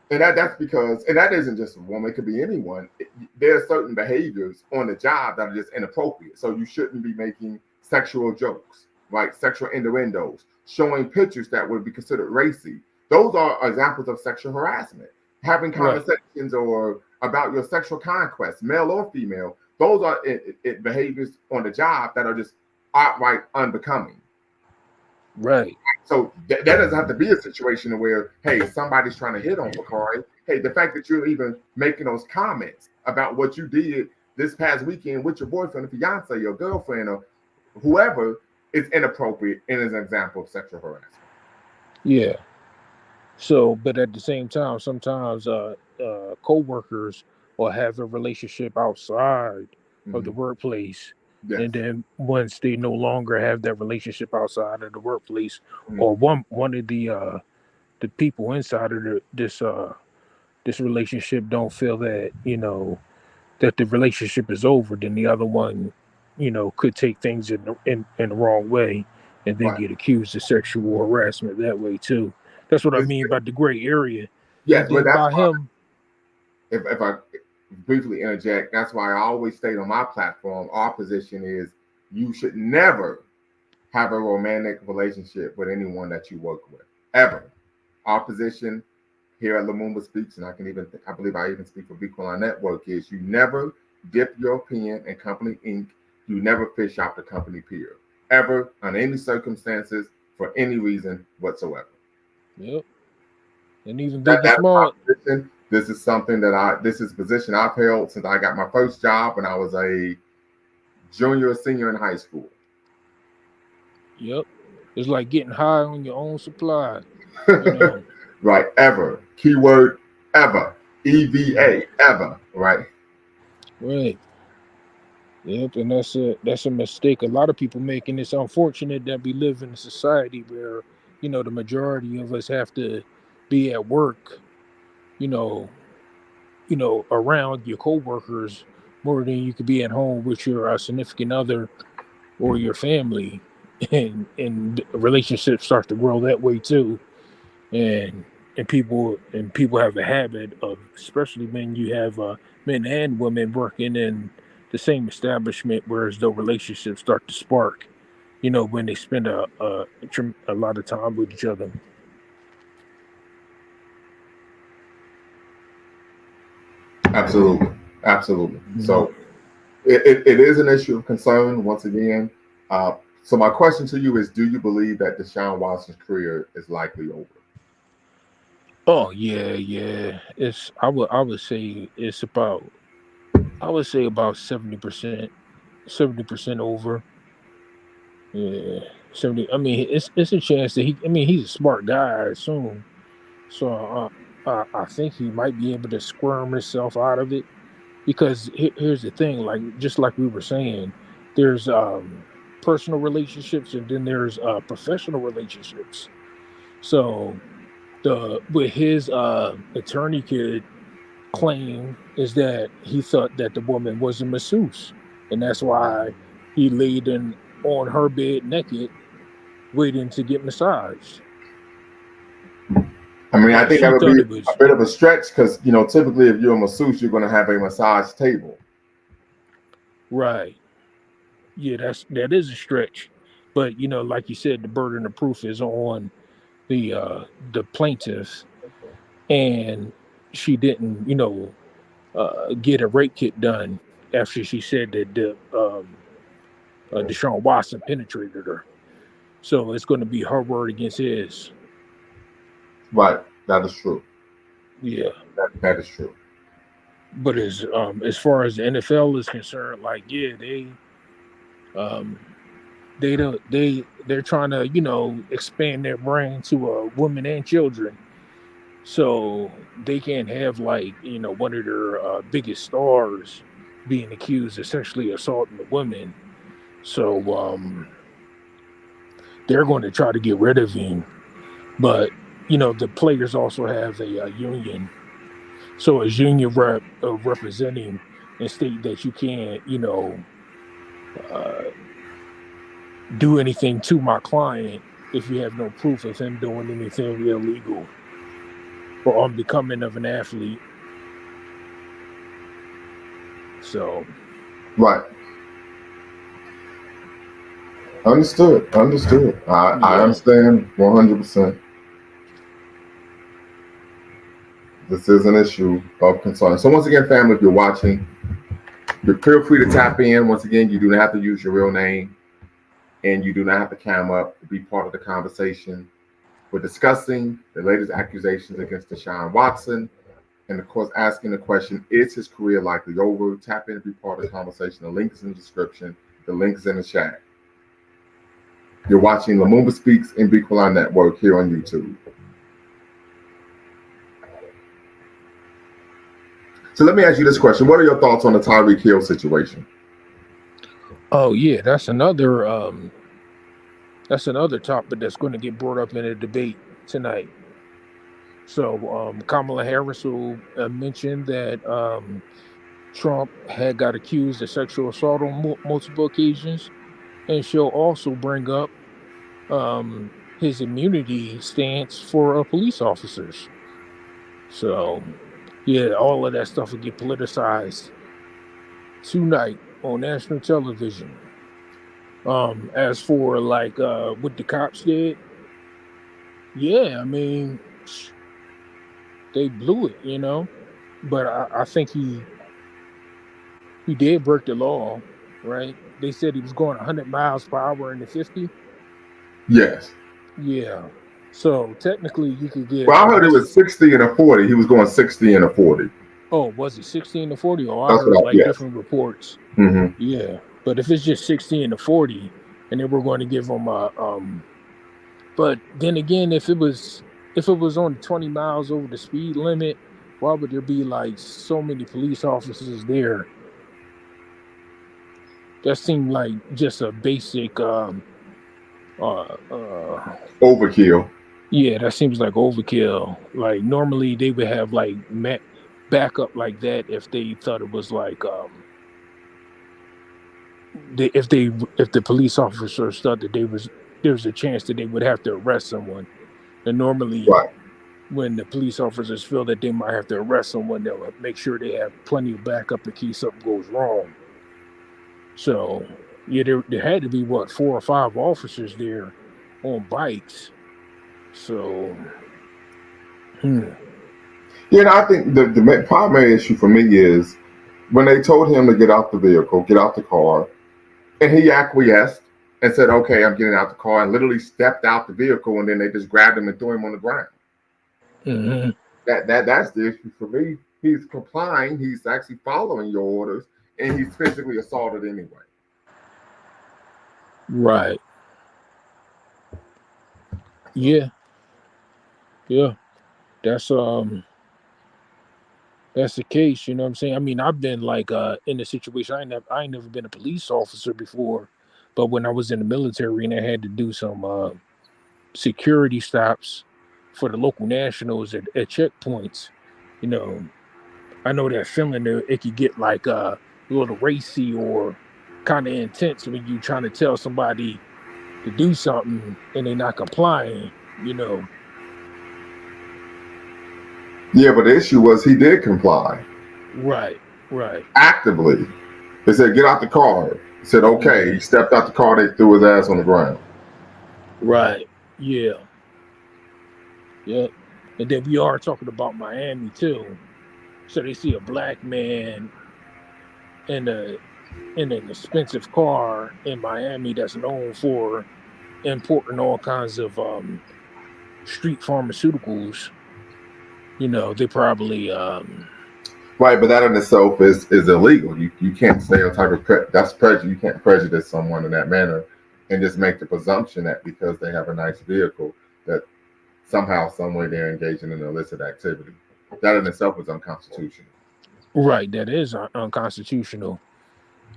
and that's because and that isn't just a woman; it could be anyone. There are certain behaviors on the job that are just inappropriate, so you shouldn't be making sexual jokes, right? Sexual innuendos, showing pictures that would be considered racy. Those are examples of sexual harassment. Having Right, conversations or about your sexual conquest, male or female, those are behaviors on the job that are just outright unbecoming. right. So that doesn't have to be a situation where, hey, somebody's trying to hit on Bakari. Hey, the fact that you're even making those comments about what you did this past weekend with your boyfriend or fiance, your girlfriend, or whoever is inappropriate and is an example of sexual harassment. Yeah. So, but at the same time, sometimes co-workers will have a relationship outside of the Hmm. workplace, and Yes. then once they no longer have that relationship outside of the workplace, Hmm. or one of the people inside of this relationship don't feel that that the relationship is over, then the other one could take things in the wrong way, and then Right. get accused of sexual harassment that way too. That's what I It's, mean by the gray area. And yes, but then that's by why, him. if I briefly interject, that's why I always state on my platform, our position is you should never have a romantic relationship with anyone that you work with, ever. Our position here at Lumumba Speaks, and I believe I even speak for Bequalon Network, is you never dip your pen in company ink. You never fish out the company pier, ever, under any circumstances, for any reason whatsoever. Yep. And even That, Biggie that is my Small. position. This is a position I've held since I got my first job when I was a junior or senior in high school. Yep. It's like getting high on your own supply. Right, ever. Keyword ever. Mhm. EVA, ever. Right. Right. Yep, and that's a mistake a lot of people make, and it's unfortunate that we live in a society where the majority of us have to be at work, you know, around your coworkers more than you could be at home with your significant other or your family, and relationships start to grow that way too, and people have a habit of, especially when you have men and women working in the same establishment, whereas though relationships start to spark, when they spend a lot of time with each other. Absolutely. Absolutely. Mhm. So it is an issue of concern once again. Uh, so my question to you is: do you believe that Deshaun Watson's career is likely over? Oh yeah, yeah. I would say it's about, I would say about 70%, 70% over. Yeah, 70. I mean, it's a chance that I mean, he's a smart guy, I assume. So I think he might be able to squirm himself out of it, because here's the thing, like just like we were saying, there's personal relationships, and then there's professional relationships. So the with his attorney could claim is that he thought that the woman was a masseuse, and that's why he laid in on her bed naked, waiting to get massaged. I mean, I But think that she would be thought it a was bit of a stretch because typically if you're a masseuse, you're going to have a massage table. right. Yeah, that is a stretch. But like you said, the burden of proof is on the plaintiff, and she didn't, get a rape kit done after she said that Deshaun Watson penetrated her. So it's going to be her word against his. Right. That is true. Yeah. That is true. But as far as the NFL is concerned, like, yeah, um they're trying to expand their brand to women and children, so they can't have, like, one of their biggest stars being accused of sexually assaulting the women. So they're going to try to get rid of him, but the players also have a union. So as union rep representing and state that you can't, uh, do anything to my client if you have no proof of him doing anything illegal or unbecoming of an athlete. So Right. Understood. Understood. I yeah. understand 100%. This is an issue of concern. So once again, family, if you're watching, feel free to tap in. Once again, you do not have to use your real name, and you do not have to cam up to be part of the conversation. We're discussing the latest accusations against Deshaun Watson, and of course, asking the question: is his career likely over? Tap in to be part of the conversation. The link is in the description. The link is in the chat. You're watching Lumumba Speaks and Bequalon Network here on YouTube. So let me ask you this question: what are your thoughts on the Tyreek Hill situation? Oh yeah, that's another topic that's going to get brought up in a debate tonight. So Kamala Harris will mention that Trump had got accused of sexual assault on multiple occasions, and she'll also bring up his immunity stance for police officers. So yeah, all of that stuff will get politicized tonight on national television. As for, like, what the cops did, yeah, I mean, they blew it. But I think he did break the law, right? They said he was going 100 miles per hour in the 50. Yes. Yeah. So technically, you could get Well, I heard it arrested. was 60 and a 40. He was going 60 and a 40. Oh, was it 16 to 40? Oh, I That's what heard I, like yes. different reports. Mm-hmm. Yeah. But if it's just 16 to 40, and then we're going to give him but then again, if it was if it was only 20 miles over the speed limit, why would there be like so many police officers there? That seemed like just a basic uh uh Overkill. yeah, that seems like overkill. Like normally they would have like backup like that if they thought it was like if the police officers thought that there was a chance that they would have to arrest someone. And normally Right. when the police officers feel that they might have to arrest someone, they'll make sure they have plenty of backup in case something goes wrong. So yeah, there had to be what 4 or 5 officers there on bikes. So hmm, You know, I think the primary issue for me is when they told him to get out the vehicle, get out the car, and he acquiesced and said, "Okay, I'm getting out the car," and literally stepped out the vehicle, and then they just grabbed him and threw him on the ground. mhm, That's the issue for me. He's complying. He's actually following your orders, and he's physically assaulted anyway. right, yeah, yeah. That's that's the case. You know what I'm saying? I mean, I've been like in a situation. I ain't never been a police officer before, but when I was in the military and I had to do some security stops for the local nationals at checkpoints, you know, I know that feeling there. It could get like a little racy or kind of intense when you trying to tell somebody to do something and they're not complying. You know, Yeah, but the issue was he did comply right, right, actively. They said, "Get out the car." He said, "Okay." He mhm, stepped out the car. They threw his ass on the ground. right, yeah, yeah. And then we are talking about Miami too. So they see a black man in a in an expensive car in Miami that's known for importing all kinds of street pharmaceuticals. You know, they probably Right, but that in itself is illegal. You can't say on type of that's prejudice. You can't prejudice someone in that manner, and just make the presumption that because they have a nice vehicle that somehow, some way they're engaging in illicit activity. That in itself is unconstitutional. right, that is unconstitutional.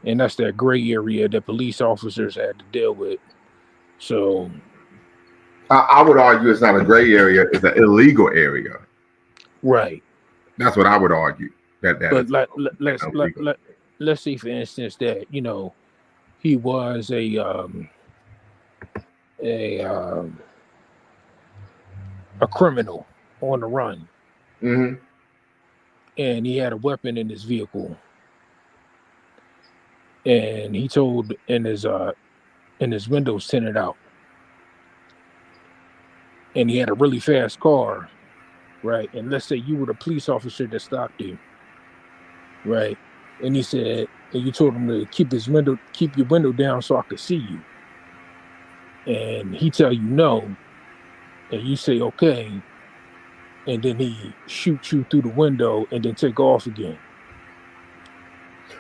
And that's that gray area that police officers had to deal with. So I would argue it's not a gray area; it's an illegal area. right. That's what I would argue. That But is illegal. let's say for instance that, you know, he was a um a criminal on the run Hmm. and he had a weapon in his vehicle and he told in his windows tinted out and he had a really fast car, right? And let's say you were the police officer that stopped you, right? And he said, and you told him to keep your window down so I could see you. And he tell you no, and you say okay, and then he shoots you through the window and then take off again.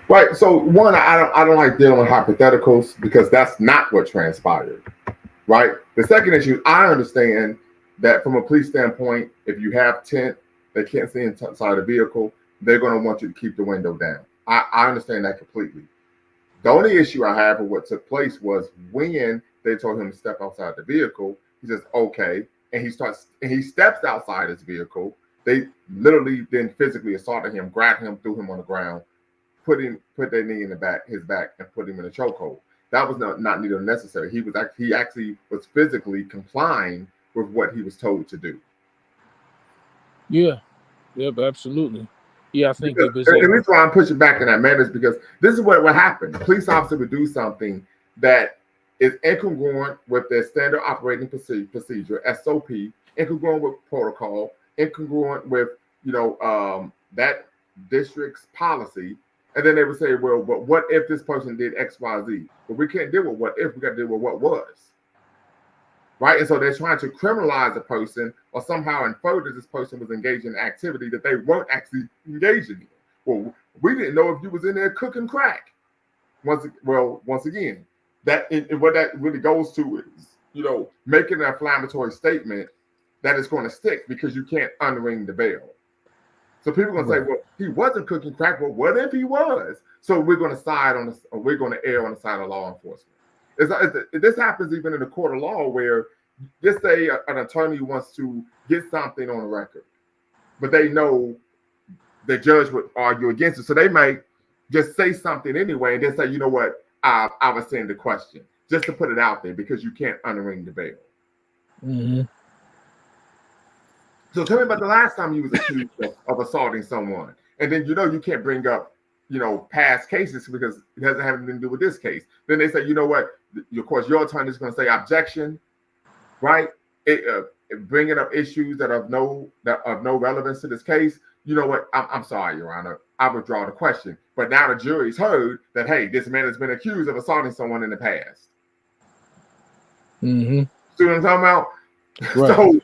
Right. So one, I don't like dealing with hypotheticals because that's not what transpired. Right. The second issue, I understand that from a police standpoint, if you have tint, they can't see inside the vehicle. They're going to want you to keep the window down. I understand that completely. The only issue I have with what took place was when they told him to step outside the vehicle. He says, "Okay," and he steps outside his vehicle. They literally then physically assaulted him, grabbed him, threw him on the ground, put their knee in his back, and put him in a chokehold. That was not needed or necessary. He actually was physically complying with what he was told to do. Yeah, yep, absolutely. Yeah, I think Because it was and a the reason why I'm pushing back in that manner is because this is what happened. A police officer would do something that is incongruent with their standard operating procedure (SOP), incongruent with protocol, incongruent with that district's policy, and then they would say, "Well, but what if this person did X, Y, Z?" But we can't deal with what if. We got to deal with what was. Right? And so they're trying to criminalize a person or somehow infer that this person was engaged in activity that they weren't actually engaging in. Well, we didn't know if you was in there cooking crack. Once again, what that really goes to is, making an inflammatory statement that is going to stick because you can't unring the bell. So people are going to say, Right. well, he wasn't cooking crack. Well, what if he was? So we're going to side on this, or we're going to err on the side of law enforcement. This happens even in the court of law where, just say an attorney wants to get something on the record, but they know the judge would argue against it. So they might just say something anyway and then say, you know what, I was saying the question, just to put it out there because you can't unring the bell. Mm-hmm. So tell me about the last time you was accused of assaulting someone. And then you can't bring up, past cases because it doesn't have anything to do with this case. Then they say, you know what, of course, your attorney is going to say objection, right? Bringing up issues that of no relevance to this case. You know what? I'm sorry, Your Honor. I withdraw the question. But now the jury's heard that, hey, this man has been accused of assaulting someone in the past. Mm-hmm. See what I'm talking about? Right. So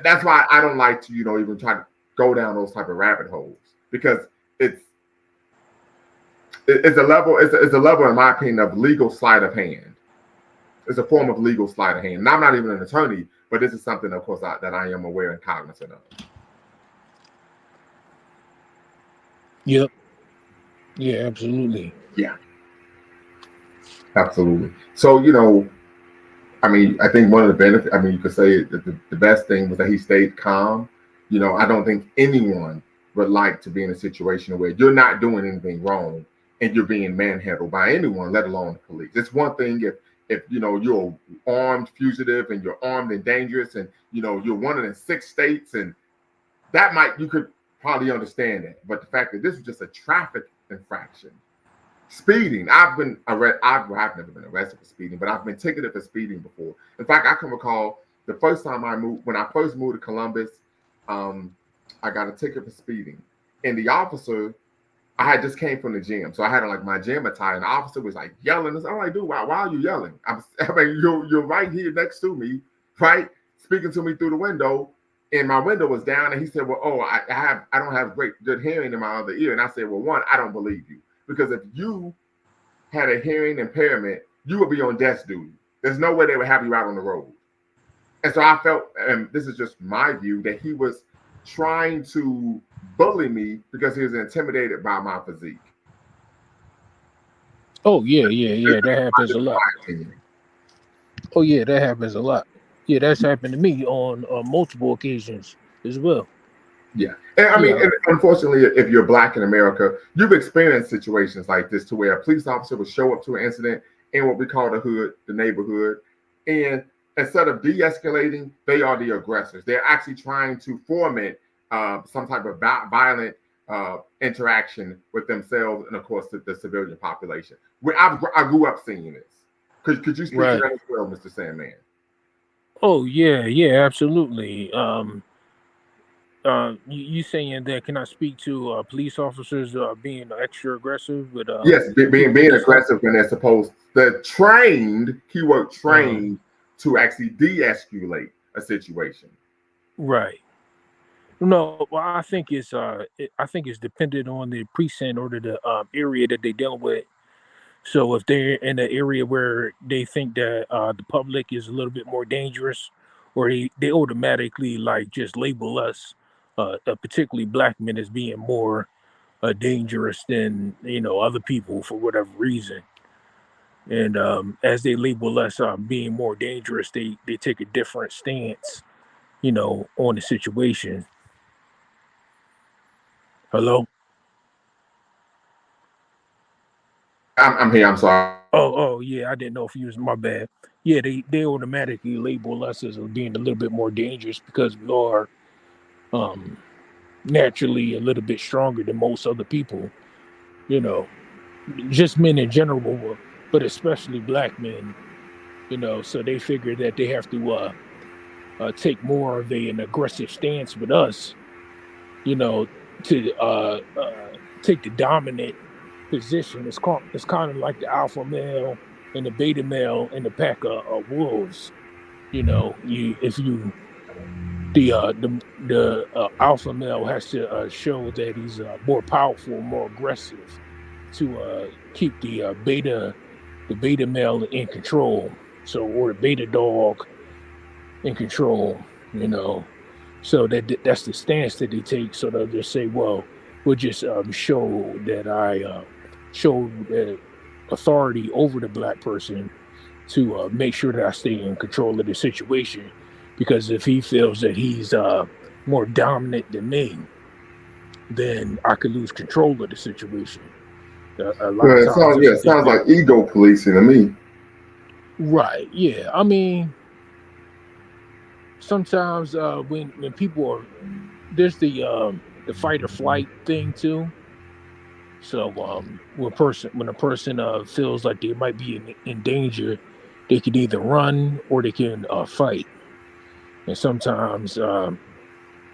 that's why I don't like to, even try to go down those type of rabbit holes because it's it's a level, it's a level, in my opinion, of legal sleight of hand. It's a form of legal sleight of hand. And I'm not even an attorney, but this is something, of course, that I am aware and cognizant of. Yep. Yeah, absolutely. Yeah, absolutely. So, I mean, I think one of the benefits, I mean, you could say that the best thing was that he stayed calm. I don't think anyone would like to be in a situation where you're not doing anything wrong and you're being manhandled by anyone, let alone the police. It's one thing if you're an armed fugitive and you're armed and dangerous and you're one of the 6 states, and you could probably understand that. But the fact that this was just a traffic infraction, speeding. I've never been arrested for speeding, but I've been ticketed for speeding before. In fact, I can recall the first time when I first moved to Columbus, I got a ticket for speeding, and the officer, I had just came from the gym, so I had like my gym attire, and the officer was like yelling. I'm like, dude, why are you yelling? I mean, you're right here next to me, right, speaking to me through the window, and my window was down, and he said, well, oh, I don't have good hearing in my other ear, and I said, well, one, I don't believe you, because if you had a hearing impairment, you would be on desk duty. There's no way they would have you out on the road. And so I felt, and this is just my view, that he was trying to bully me because he was intimidated by my physique. Oh yeah. That happens a lot. My opinion. Oh yeah, that happens a lot. Yeah, that's happened to me on multiple occasions as well. Yeah. And I mean, Yeah. and unfortunately, if you're black in America, you've experienced situations like this to where a police officer will show up to an incident in what we call the hood, the neighborhood, and instead of de-escalating, they are the aggressors. They're actually trying to foment some type of violent interaction with themselves and, of course, the civilian population. I grew up seeing this. Could you speak to Right. that as well, Mr. Sandman? Oh yeah, absolutely. You saying that can I speak to police officers being extra aggressive with Yes, people being in this office? aggressive when they're supposed. They're trained, keyword Uh, trained, to actually de-escalate a situation. right. No, well, I think it's dependent on the precinct or the area that they're dealing with. So if they're in an area where they think that the public is a little bit more dangerous, or they automatically like just label us, particularly black men, as being more dangerous than other people for whatever reason. And as they label us being more dangerous, they take a different stance, on the situation. Hello. I'm here. I'm sorry. Oh, yeah. I didn't know if you was my bad. Yeah, they automatically label us as being a little bit more dangerous because we are um naturally a little bit stronger than most other people. You know, just men in general, but especially black men. So they figure that they have to take more of an aggressive stance with us. You know, to take the dominant position. It's kind of like the alpha male and the beta male in the pack of wolves. You if you the alpha male has to show that he's more powerful, more aggressive to keep the beta male in control. So or the beta dog in control. you know. So that's the stance that they take. So they'll just say, well, we'll just show that I show the authority over the black person to make sure that I stay in control of the situation. Because if he feels that he's more dominant than me, then I could lose control of the situation. A lot of times Yeah, that's it what they sounds do. like ego policing to me. Right. Yeah. I mean, sometimes when people are there's the fight or flight thing too. So when a person feels like they might be in danger, they can either run or they can fight. And sometimes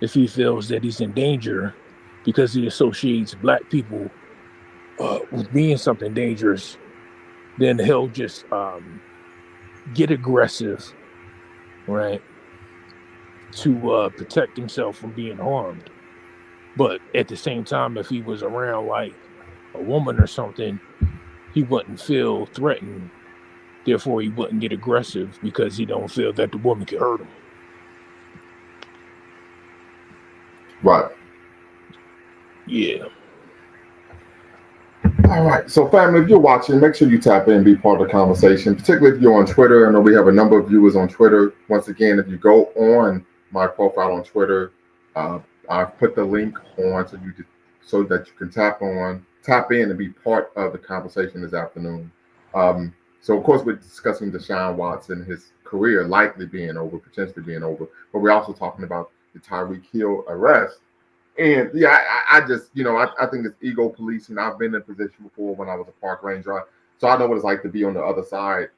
if he feels that he's in danger because he associates black people with being something dangerous, then he'll just get aggressive, right, to protect himself from being harmed. But at the same time, if he was around like a woman or something, he wouldn't feel threatened. Therefore, he wouldn't get aggressive because he don't feel that the woman can hurt him. Right. Yeah. All right. So, family, if you're watching, make sure you tap in and be part of the conversation, particularly if you're on Twitter. I know we have a number of viewers on Twitter. Once again, if you go on my profile on Twitter, uh, I've put the link on so that you can tap in and be part of the conversation this afternoon. So, of course, we're discussing Deshaun Watson, his career likely being over, potentially being over, but we're also talking about the Tyreek Hill arrest. And yeah, I just, I think it's ego policing. I've been in a position before when I was a park ranger. So I know what it's like to be on the other side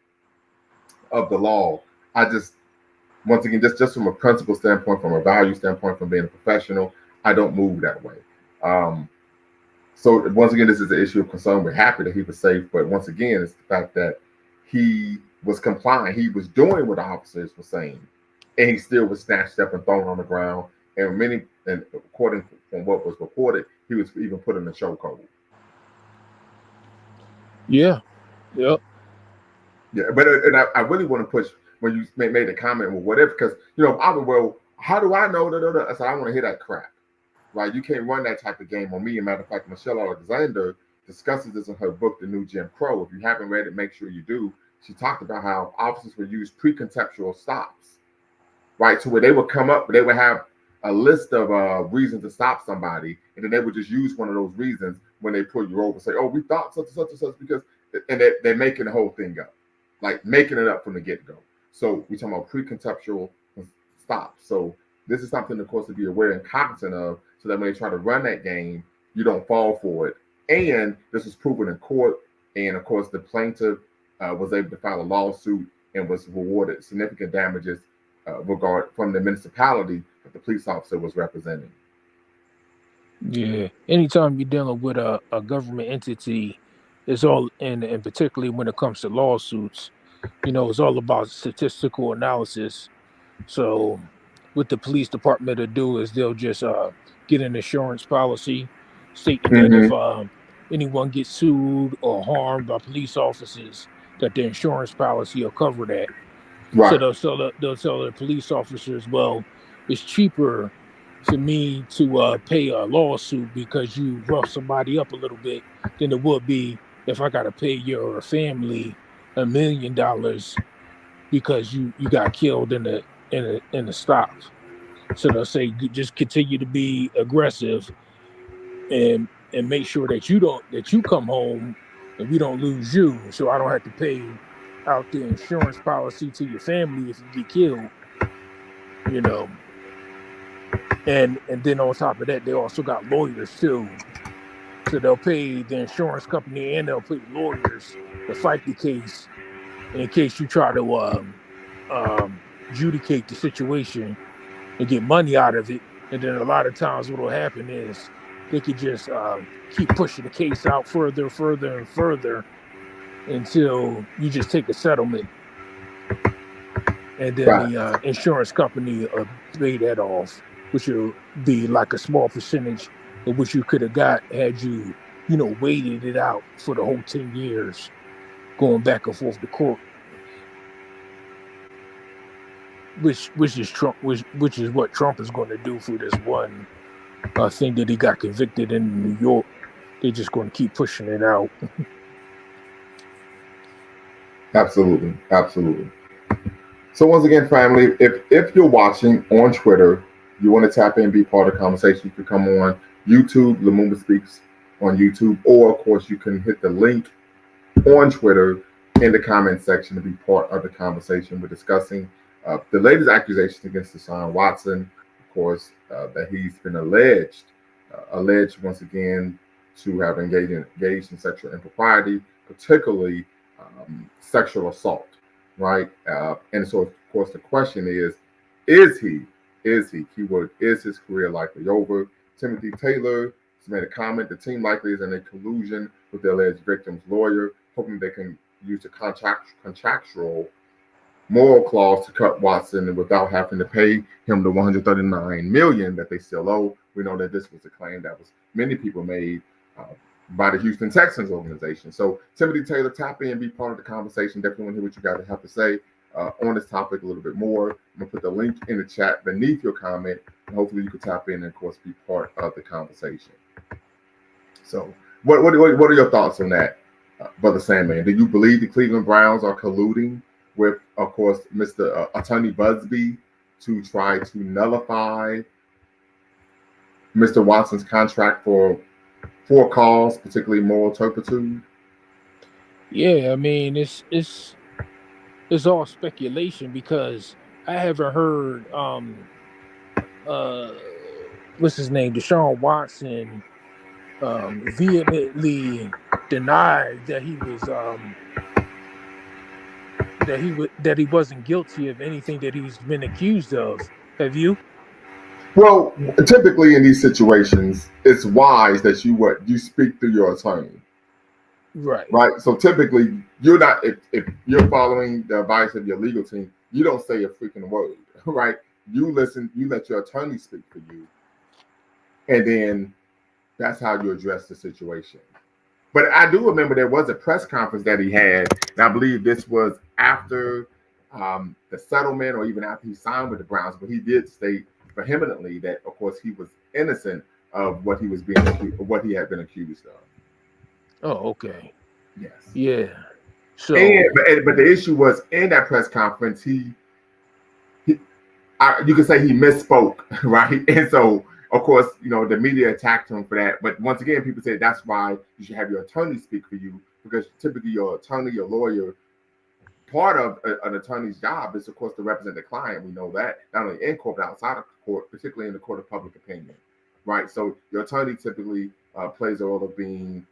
of the law. I just, once again, just from a principle standpoint, from a value standpoint, from being a professional, I don't move that way. Um, so once again, this is an issue of concern. We're happy that he was safe, but once again, it's the fact that he was complying. He was doing what the officers were saying, and he still was snatched up and thrown on the ground. And according from what was reported, he was even put in a chokehold. Yeah. Yep. Yeah, but and I really want to push when you made a comment, well, whatever, because I would, well, how do I know that? I said I want to hear that crap. Right? You can't run that type of game on me. As a matter of fact, Michelle Alexander discusses this in her book, The New Jim Crow. If you haven't read it, make sure you do. She talked about how officers would use preconceptual stops, right? So where they would come up, they would have a list of reasons to stop somebody, and then they would just use one of those reasons when they pull you over. Say, "Oh, we thought such and such and such," because, and they're making the whole thing up, like making it up from the get go. So we're talking about preconceptual stops. So this is something, of course, to be aware and cognizant of, so that when they try to run that game, you don't fall for it. And this was proven in court, and of course, the plaintiff was able to file a lawsuit and was rewarded significant damages regard from the municipality that the police officer was representing. Yeah. Anytime you're dealing with a government entity, it's all and particularly when it comes to lawsuits, it's all about statistical analysis. So what the police department will do is they'll just get an insurance policy stating that if Mm-hmm. anyone gets sued or harmed by police officers, that the insurance policy will cover that. So Right. they'll tell the police officers, well, it's cheaper for me to pay a lawsuit because you rough somebody up a little bit than it would be if I got to pay your family $1 million because you got killed in the stop. So they'll say just continue to be aggressive and make sure that you come home and we don't lose you. So I don't have to pay out the insurance policy to your family if you get killed, you know. And then on top of that, they also got lawyers too. So they'll pay the insurance company and they'll pay lawyers to fight the case in case you try to adjudicate the situation and get money out of it. And then a lot of times what will happen is they could just keep pushing the case out further, further, and further until you just take a settlement. And then Right. the insurance company pay that off, which will be like a small percentage of what you could have got had you, waited it out for the whole 10 years going back and forth to court. which is Trump, which is what Trump is going to do for this one thing that he got convicted in New York. They're just going to keep pushing it out. Absolutely, absolutely. So once again, family, if you're watching on Twitter, you want to tap in, be part of the conversation, you can come on YouTube, Lumumba Speaks on YouTube, or of course you can hit the link on Twitter in the comment section to be part of the conversation. We're discussing the latest accusations against Deshaun Watson, of course, that he's been alleged once again to have engaged in sexual impropriety, particularly sexual assault, right? And so, of course, the question is keyword, is his career likely over? Timothy Taylor has made a comment. The team likely is in a collusion with the alleged victim's lawyer, hoping they can use the contractual moral clause to cut Watson without having to pay him the $139 million that they still owe. We know that this was a claim that was many people made by the Houston Texans organization. So Timothy Taylor, tap in, be part of the conversation. Definitely want to hear what you guys have to say on this topic a little bit more. I'm gonna put the link in the chat beneath your comment, and hopefully you can tap in and of course be part of the conversation. So what are your thoughts on that, Brother Sandman? Do you believe the Cleveland Browns are colluding with, of course, Mr. Attorney Busby to try to nullify Mr. Watson's contract for cause, particularly moral turpitude? Yeah, I mean it's all speculation because I haven't heard uh what's his name, Deshaun Watson vehemently denied that he wasn't guilty of anything that he's been accused of. Have you? Well, typically in these situations, it's wise that you speak through your attorney, Right. right? So typically, you're not if you're following the advice of your legal team, you don't say a freaking word, right? You listen, you let your attorney speak for you, and then that's how you address the situation. But I do remember there was a press conference that he had, and I believe this was after the settlement or even after he signed with the Browns. But he did state vehemently that, of course, he was innocent of what what he had been accused of. Oh, okay. Yes. Yeah. So But the issue was in that press conference, you could say he misspoke, right? And so, of course, the media attacked him for that. But once again, people say that's why you should have your attorney speak for you, because typically your attorney, your lawyer, part of an attorney's job is, of course, to represent the client. We know that not only in court but outside of court, particularly in the court of public opinion, right? So your attorney typically plays a role of being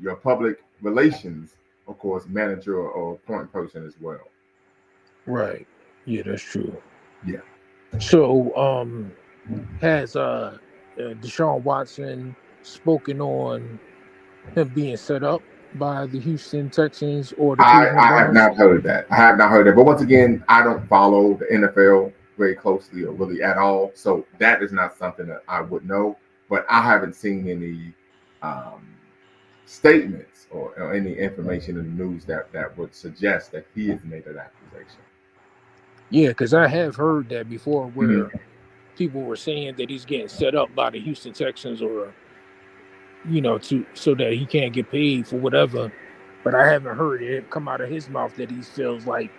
your public relations, of course, manager or point person as well. right. Yeah, that's true. Yeah. So has Deshaun Watson spoken on him being set up by the Houston Texans or the Cleveland I have Browns? not heard that. I have not heard that. But once again, I don't follow the NFL very closely or really at all. So that is not something that I would know. But I haven't seen any statements or any information in the news that would suggest that he has made an accusation. Yeah, because I have heard that before where Mhm. people were saying that he's getting set up by the Houston Texans or to so that he can't get paid for whatever. But I haven't heard it come out of his mouth that he feels like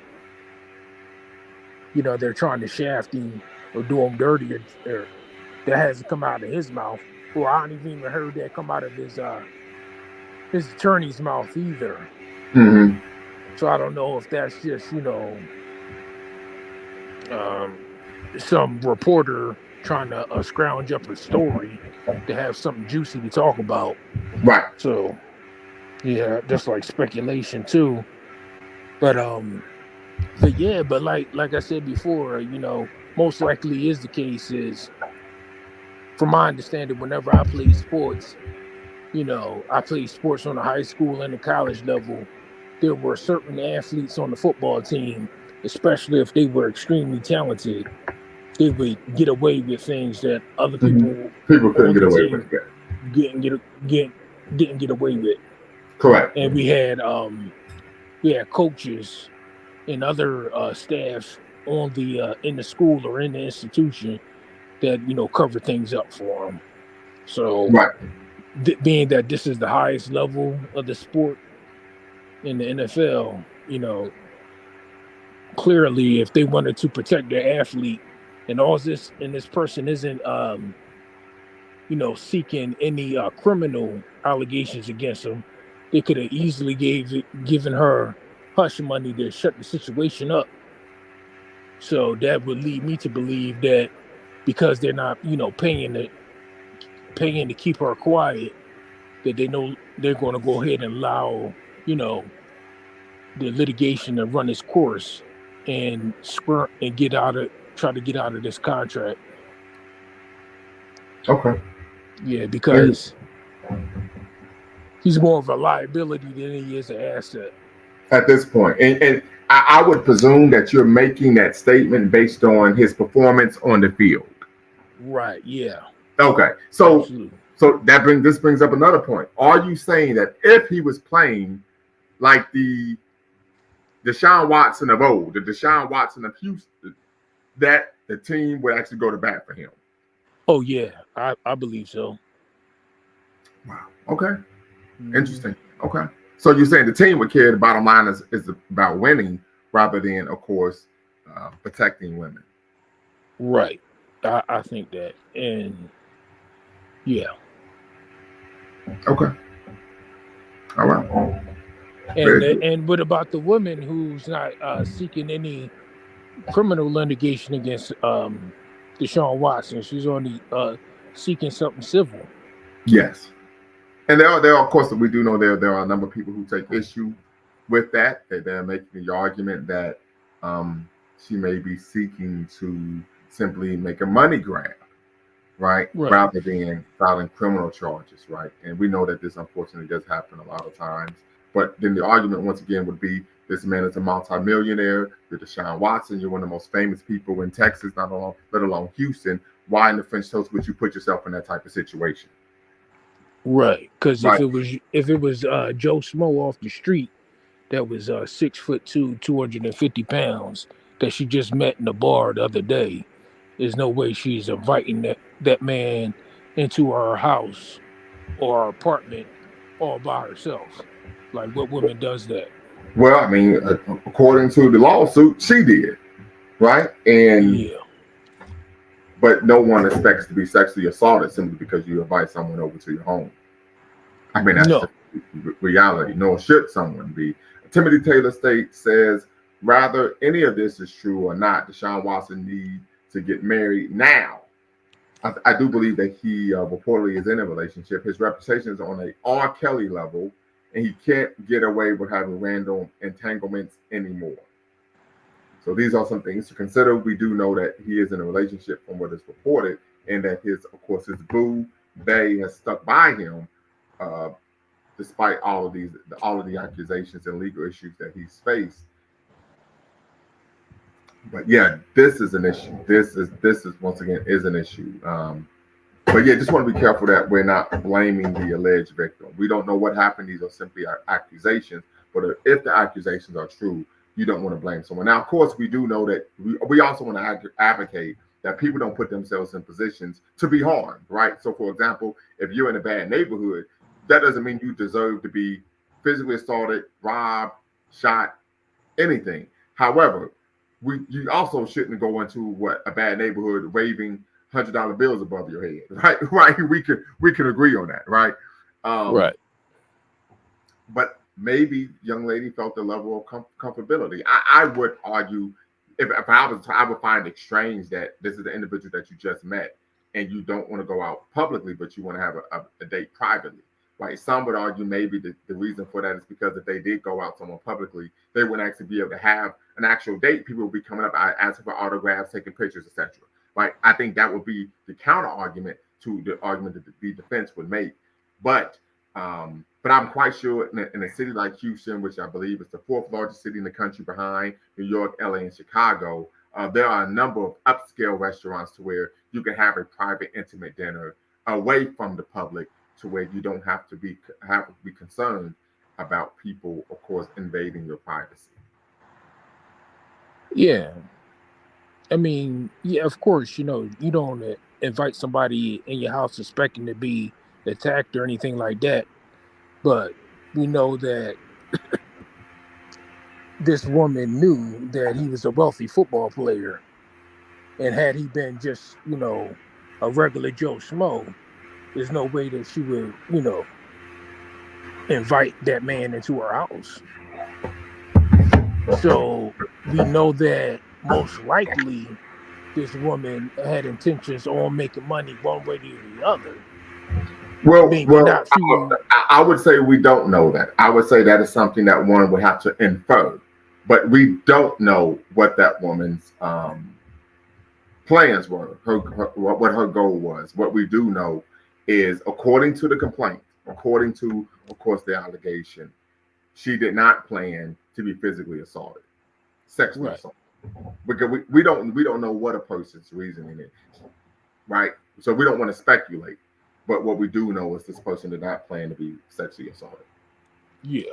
they're trying to shaft him or do him dirty, or that hasn't come out of his mouth. Or I haven't even heard that come out of his attorney's mouth either. Mm-hmm. So I don't know if that's just some reporter trying to scrounge up a story to have something juicy to talk about. Right. So yeah, just like speculation too. But yeah, but like I said before, most likely is the case is, from my understanding, whenever I play sports, I played sports on the high school and the college level. There were certain athletes on the football team, especially if they were extremely talented, they would get away with things that other Mm-hmm. people People couldn't on get the away with team it. didn't get away with. Correct. And we had coaches and other staff on the in the school or in the institution that cover things up for them. So, Right. being that this is the highest level of the sport in the NFL, clearly, if they wanted to protect their athlete, and all this, and this person isn't, seeking any criminal allegations against them, they could have easily given her hush money to shut the situation up. So that would lead me to believe that because they're not, paying to keep her quiet, that they know they're going to go ahead and allow, you know, the litigation to run its course and try to get out of this contract. Okay. Yeah, And because he's more of a liability than he is an asset. at this point, and I would presume that you're making that statement based on his performance on the field. Right. Yeah. Okay. Absolutely. So this brings up another point. Are you saying that if he was playing like the Deshaun Watson of old, the Deshaun Watson of Houston, that the team would actually go to bat for him? Oh yeah, I believe so. Wow. Okay. Hmm. Interesting. Okay. So you're saying the team would care. The bottom line is about winning rather than, of course, protecting women. Right. I think that, and yeah, Okay. All right. and Very good. and what about the woman who's not seeking any criminal litigation against Deshaun Watson? She's only seeking something civil. Yes. And there are, of course, we do know there are a number of people who take issue with that. They're making the argument that um, she may be seeking to simply make a money grab, right, Right. rather than filing criminal charges, right? And we know that this unfortunately does happen a lot of times. But then the argument once again would be this man is a multimillionaire. You're Deshaun Watson. You're one of the most famous people in Texas, not alone, let alone Houston. Why in the French toast would you put yourself in that type of situation, Right. Because right? if it was Joe Smo off the street that was 6'2", 250 pounds that she just met in the bar the other day, there's no way she's inviting that man into her house or her apartment all by herself. Like, what woman does that? Well, I mean, according to the lawsuit, she did, right? And Yeah. but no one expects to be sexually assaulted simply because you invite someone over to your home. I mean, that's just No. reality. Nor should someone be. Timothy Taylor State says, rather any of this is true or not, Deshaun Watson need to get married now. I do believe that he reportedly is in a relationship. His reputation is on a R. Kelly level, and he can't get away with having random entanglements anymore. So these are some things to consider. We do know that he is in a relationship from what is reported, and that of course, his boo Bay has stuck by him, uh, despite all of the accusations and legal issues that he's faced. But yeah, this is an issue. This is once again is an issue. But yeah, just want to be careful that we're not blaming the alleged victim. We don't know what happened. These are simply accusations. But if the accusations are true, you don't want to blame someone. Now, of course, we do know that we also want to advocate that people don't put themselves in positions to be harmed, right? So, for example, if you're in a bad neighborhood, that doesn't mean you deserve to be physically assaulted, robbed, shot, anything. However, you also shouldn't go into what a bad neighborhood waving $100 bills above your head, right? Right. We can agree on that, right? Um, Right. but maybe young lady felt a level of comfortability. I would argue if I would find it strange that this is the individual that you just met and you don't want to go out publicly, but you want to have a date privately. Right. Some would argue maybe the reason for that is because if they did go out somewhere publicly, they wouldn't actually be able to have an actual date. People would be coming up asking for autographs, taking pictures, etc. Right. I think that would be the counter argument to the argument that the defense would make. But I'm quite sure in a city like Houston, which I believe is the fourth largest city in the country behind New York, LA, and Chicago, there are a number of upscale restaurants to where you can have a private, intimate dinner away from the public, to where you don't have to be concerned about people, of course, invading your privacy. Yeah. I mean, yeah, of course, you don't invite somebody in your house expecting to be attacked or anything like that. But we know that this woman knew that he was a wealthy football player. And had he been just, a regular Joe Schmo, there's no way that she would, invite that man into her house. So we know that most likely this woman had intentions on making money one way or the other. Well, Maybe well, not through. I would say we don't know that. I would say that is something that one would have to infer, but we don't know what that woman's plans were, what her goal was. What we do know is, according to the complaint, according to, of course, the allegation, she did not plan to be physically assaulted, sexually Right. assaulted, because we don't know what a person's reasoning is, right? So we don't want to speculate. But what we do know is this person did not plan to be sexually assaulted. Yeah.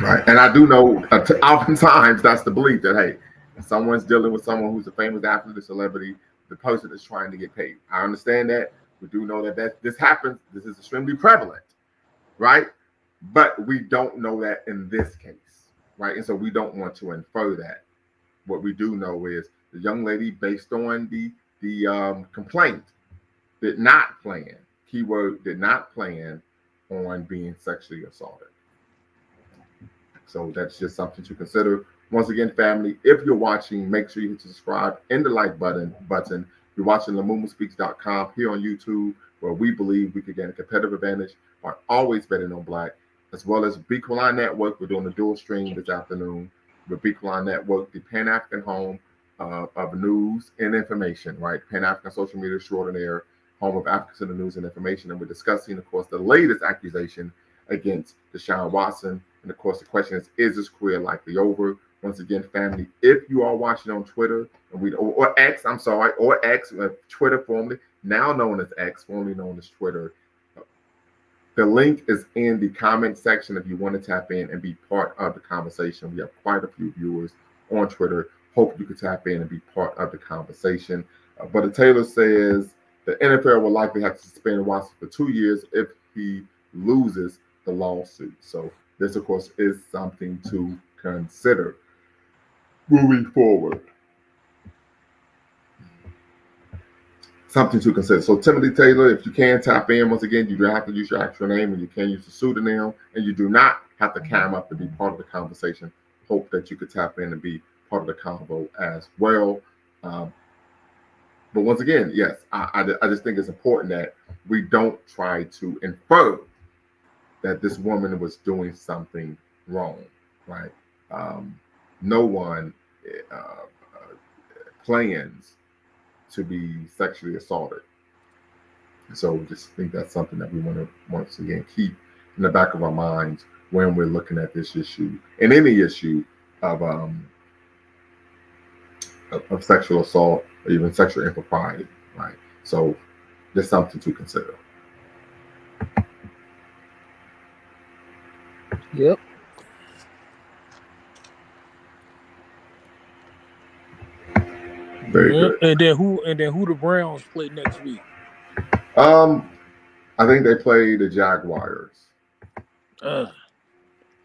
Right. And I do know oftentimes that's the belief that, hey, if someone's dealing with someone who's a famous athlete, a celebrity, the person is trying to get paid. I understand that. We do know that this happens. This is extremely prevalent, right? But we don't know that in this case, right? And so we don't want to infer that. What we do know is the young lady, based on the complaint, did not plan. Keyword, did not plan on being sexually assaulted. So that's just something to consider. Once again, family, if you're watching, make sure you hit subscribe and the like button. You're watching LaMumaSpeaks.com here on YouTube, where we believe we could gain a competitive advantage by always betting on black, as well as Beacon Line Network. We're doing a dual stream this afternoon with Beacon Line Network, the Pan African home of news and information, right? Pan African social media extraordinaire, home of Africans in the news and information. And we're discussing, of course, the latest accusation against Deshaun Watson. And of course, the question is this career likely over? Once again, family, if you are watching on Twitter or X, I'm sorry, or X, Twitter formerly, now known as X, formerly known as Twitter, the link is in the comment section if you want to tap in and be part of the conversation. We have quite a few viewers on Twitter. Hope you can tap in and be part of the conversation. But Taylor says the NFL will likely have to suspend Watson for 2 years if he loses the lawsuit. So this, of course, is something to consider moving forward. Something to consider. So Timothy Taylor, if you can tap in, once again, you do have to use your actual name and you can use the pseudonym, and you do not have to cam up to be part of the conversation. Hope that you could tap in and be part of the convo as well. But once again, yes, I just think it's important that we don't try to infer that this woman was doing something wrong, right? No one plans to be sexually assaulted. So just think that's something that we want to once again keep in the back of our minds when we're looking at this issue and any issue of sexual assault or even sexual impropriety, right? So just something to consider. Yep. Very Yeah. good. And then who the Browns play next week? Um, I think they play the Jaguars. Uh,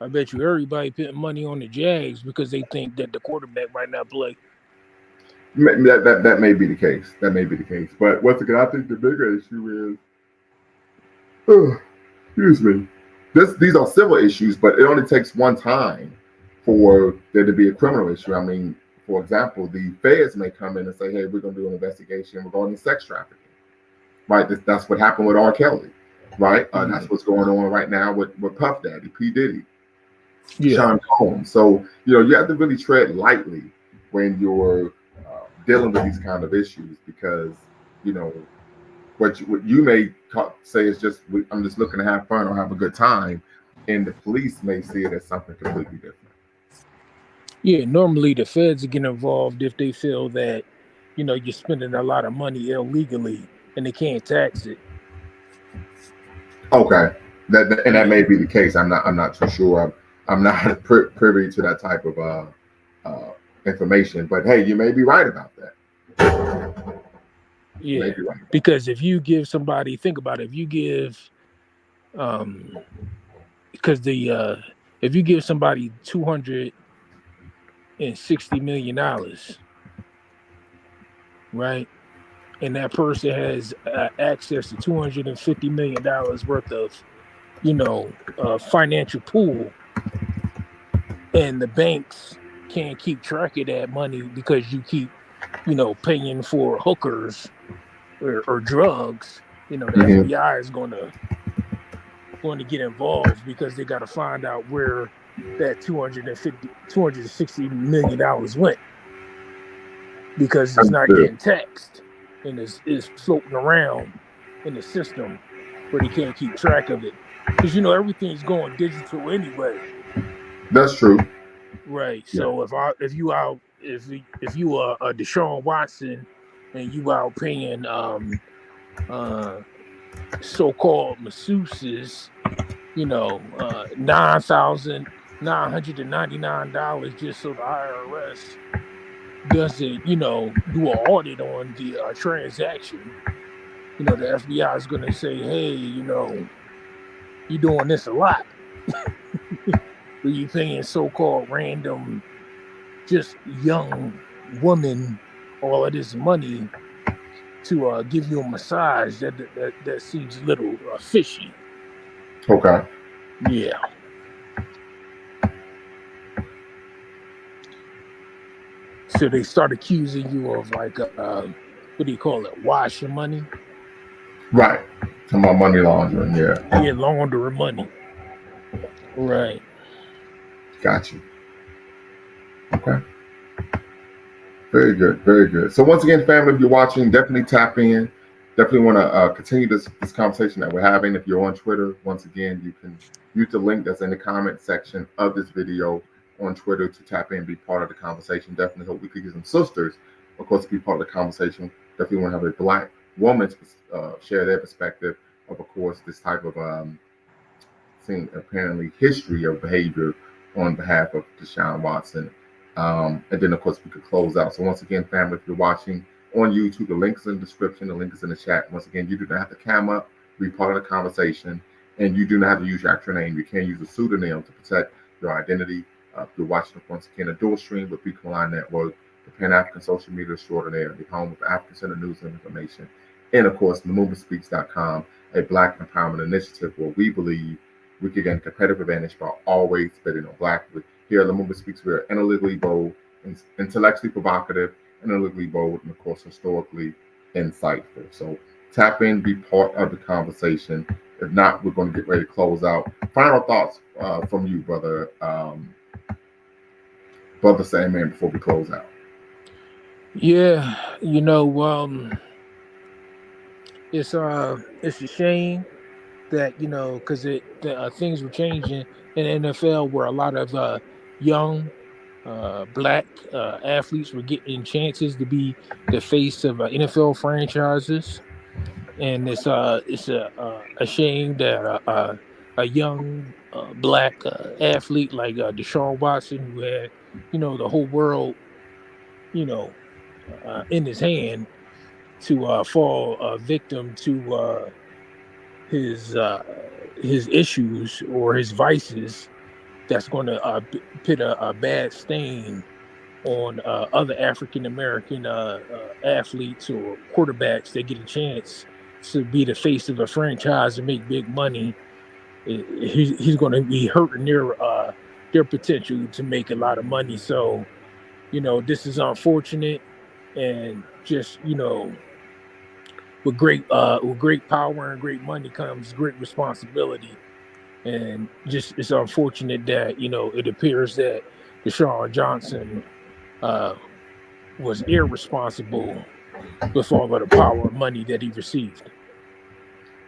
I bet you everybody putting money on the Jags because they think that the quarterback might not play. That may be the case. That may be the case. But once again, I think the bigger issue is, excuse me, these are civil issues, but it only takes one time for there to be a criminal issue. I mean, for example, the feds may come in and say, "Hey, we're going to do an investigation regarding sex trafficking." Right? That's what happened with R. Kelly. Right? That's what's going on right now with Puff Daddy, P Diddy, Yeah. Sean Combs. So you have to really tread lightly when you're dealing with these kind of issues, because you know what you may say is just, I'm just looking to have fun or have a good time, and the police may see it as something completely different. Yeah. Normally the feds get involved if they feel that, you're spending a lot of money illegally and they can't tax it. Okay, and that Yeah. may be the case. I'm not too sure. I'm not privy to that type of information. But hey, you may be right about that. You may Yeah, be right. because if you give somebody, think about it. If you give, um, because the if you give somebody $260 million, right, and that person has access to $250 million worth of, financial pool, and the banks can't keep track of that money because you keep, paying for hookers or drugs, the Hmm. FBI is going to get involved because they got to find out where that $260 million went, because it's not Understood. getting taxed and is floating around in the system where they can't keep track of it, because everything's going digital anyway. That's true. Right. Yeah. So if you are a Deshaun Watson and you out paying uh so-called masseuses, $9,999 just so the IRS doesn't, do an audit on the transaction. The FBI is going to say, hey, you're doing this a lot. Where you paying so-called random, just young woman all of this money to give you a massage. That seems a little fishy. Okay. Yeah. So they start accusing you of, like, what do you call it? Washing money. Right. Talking about money laundering. Yeah. Yeah, laundering money. Right. Got you. Okay. Very good, very good. So once again, family, if you're watching, definitely tap in. Definitely want to continue this conversation that we're having. If you're on Twitter, once again, you can use the link that's in the comment section of this video on Twitter to tap in, be part of the conversation. Definitely hope we could get some sisters, of course, to be part of the conversation. Definitely want to have a Black woman share their perspective of course, this type of seen apparently history of behavior on behalf of Deshaun Watson. And then, of course, we could close out. So, once again, family, if you're watching on YouTube, the link is in the description, the link is in the chat. Once again, you do not have to cam up, be part of the conversation, and you do not have to use your actual name. You can use a pseudonym to protect your identity. If you're watching, once again, a dual stream with Beacon Line Network, the Pan African Social Media Extraordinaire, the home of African Center News and Information, and, of course, themovementspeaks.com, a Black empowerment initiative where we believe we can gain competitive advantage by always betting on Black. Here at Lumumba Speaks, we are analytically bold, intellectually provocative, analytically bold, and of course, historically insightful. So tap in, be part of the conversation. If not, we're going to get ready to close out. Final thoughts from you, brother Sandman, before we close out. Yeah. It's a shame that, because things were changing in the NFL, where a lot of young black athletes were getting chances to be the face of NFL franchises, and it's a shame that a young black athlete like Deshaun Watson, who had, the whole world, you know in his hand, to fall victim to his uh, his issues or his vices, that's going to put a bad stain on other African American athletes or quarterbacks that get a chance to be the face of a franchise and make big money. He's going to be hurting their potential to make a lot of money. So, this is unfortunate, and just, with great power and great money comes great responsibility. And just, it's unfortunate that, it appears that Deshaun Johnson uh, was irresponsible with all of the power and money that he received.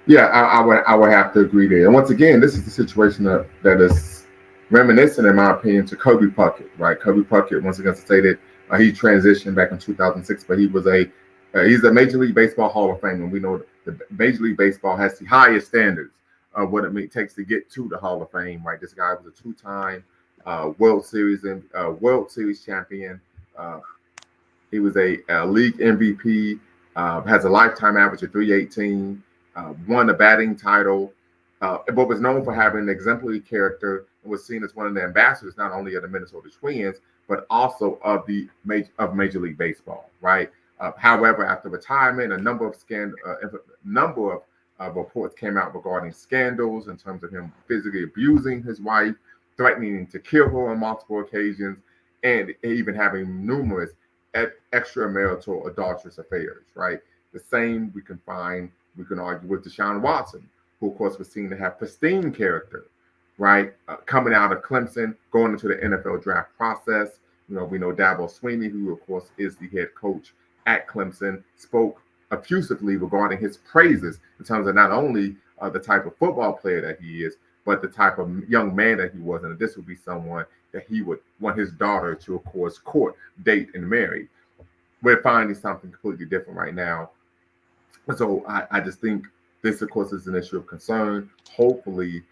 Yeah, I would have to agree there. And once again, this is the situation that is reminiscent, in my opinion, to Kobe Puckett, right? Kobe Puckett, once again stated, he transitioned back in 2006, but he's a Major League Baseball Hall of Fame, and we know the Major League Baseball has the highest standards of what it takes to get to the Hall of Fame, right? This guy was a two-time World Series and World Series champion. Uh, he was a league MVP. Has a lifetime average of 318. Won a batting title, but was known for having an exemplary character and was seen as one of the ambassadors not only of the Minnesota Twins but also of the Major League Baseball. Right. However, after retirement, a number of reports came out regarding scandals in terms of him physically abusing his wife, threatening to kill her on multiple occasions, and even having numerous extramarital adulterous affairs, right? The same we can argue with Deshaun Watson, who of course was seen to have pristine character, right? Coming out of Clemson, going into the NFL draft process. We know Dabo Sweeney, who of course is the head coach at Clemson, spoke effusively regarding his praises in terms of not only the type of football player that he is, but the type of young man that he was, and this would be someone that he would want his daughter to, of course, court, date, and marry. We're finding something completely different right now. So I just think this, of course, is an issue of concern. Hopefully,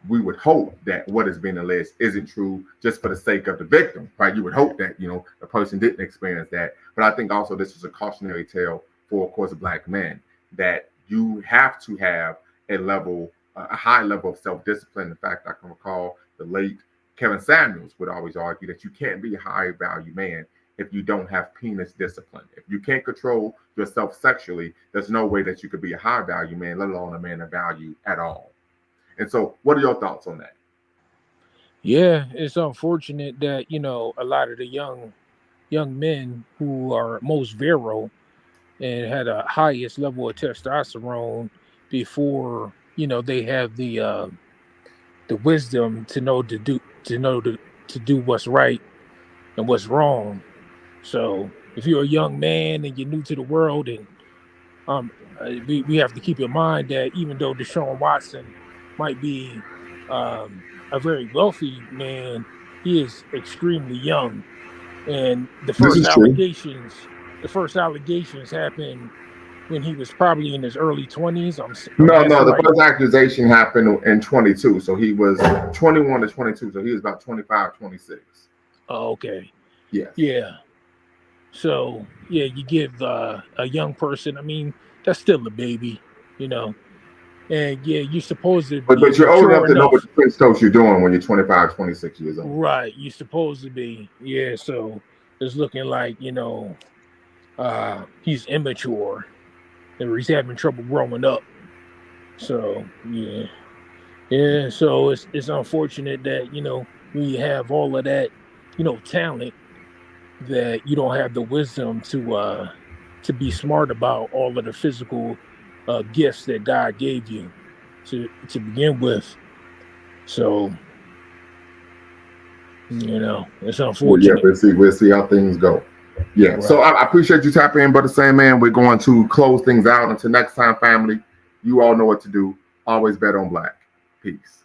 we would hope that what is being alleged isn't true just for the sake of the victim, right? You would hope that, the person didn't experience that. But I think also this is a cautionary tale for, of course, Black men, that you have to have a high level of self-discipline. In fact, I can recall the late Kevin Samuels would always argue that you can't be a high value man if you don't have penis discipline. If you can't control yourself sexually, there's no way that you could be a high value man, let alone a man of value at all. And so, what are your thoughts on that? Yeah, it's unfortunate that a lot of the young men who are most virile and had a highest level of testosterone before they have the wisdom to know to do what's right and what's wrong. So if you're a young man and you're new to the world, and we have to keep in mind that even though Deshaun Watson might be a very wealthy man, he is extremely young, and This is true. the first allegations happened when he was probably in his early 20s. I'm No. guessing, The right? first accusation happened in 22. So he was 21 to 22. So he was about 25, 26. Oh, okay. Yes. Yeah. So yeah, you give a young person. I mean, that's still a baby, you know. And yeah, you're supposed to be But you're old enough mature to know what enough. the French toast you're doing when you're 25, 26 years old. Right, you're supposed to be. Yeah, so it's looking like, he's immature or he's having trouble growing up. So yeah. Yeah, so it's unfortunate that, when you have all of that, talent, that you don't have the wisdom to be smart about all of the physical gifts that God gave you to begin with. So, it's Well, yeah, unfortunate. we'll see how things go. Yeah. So Right. I appreciate you tapping in, Brother Sandman. We're going to close things out. Until next time, family, you all know what to do. Always bet on Black. Peace.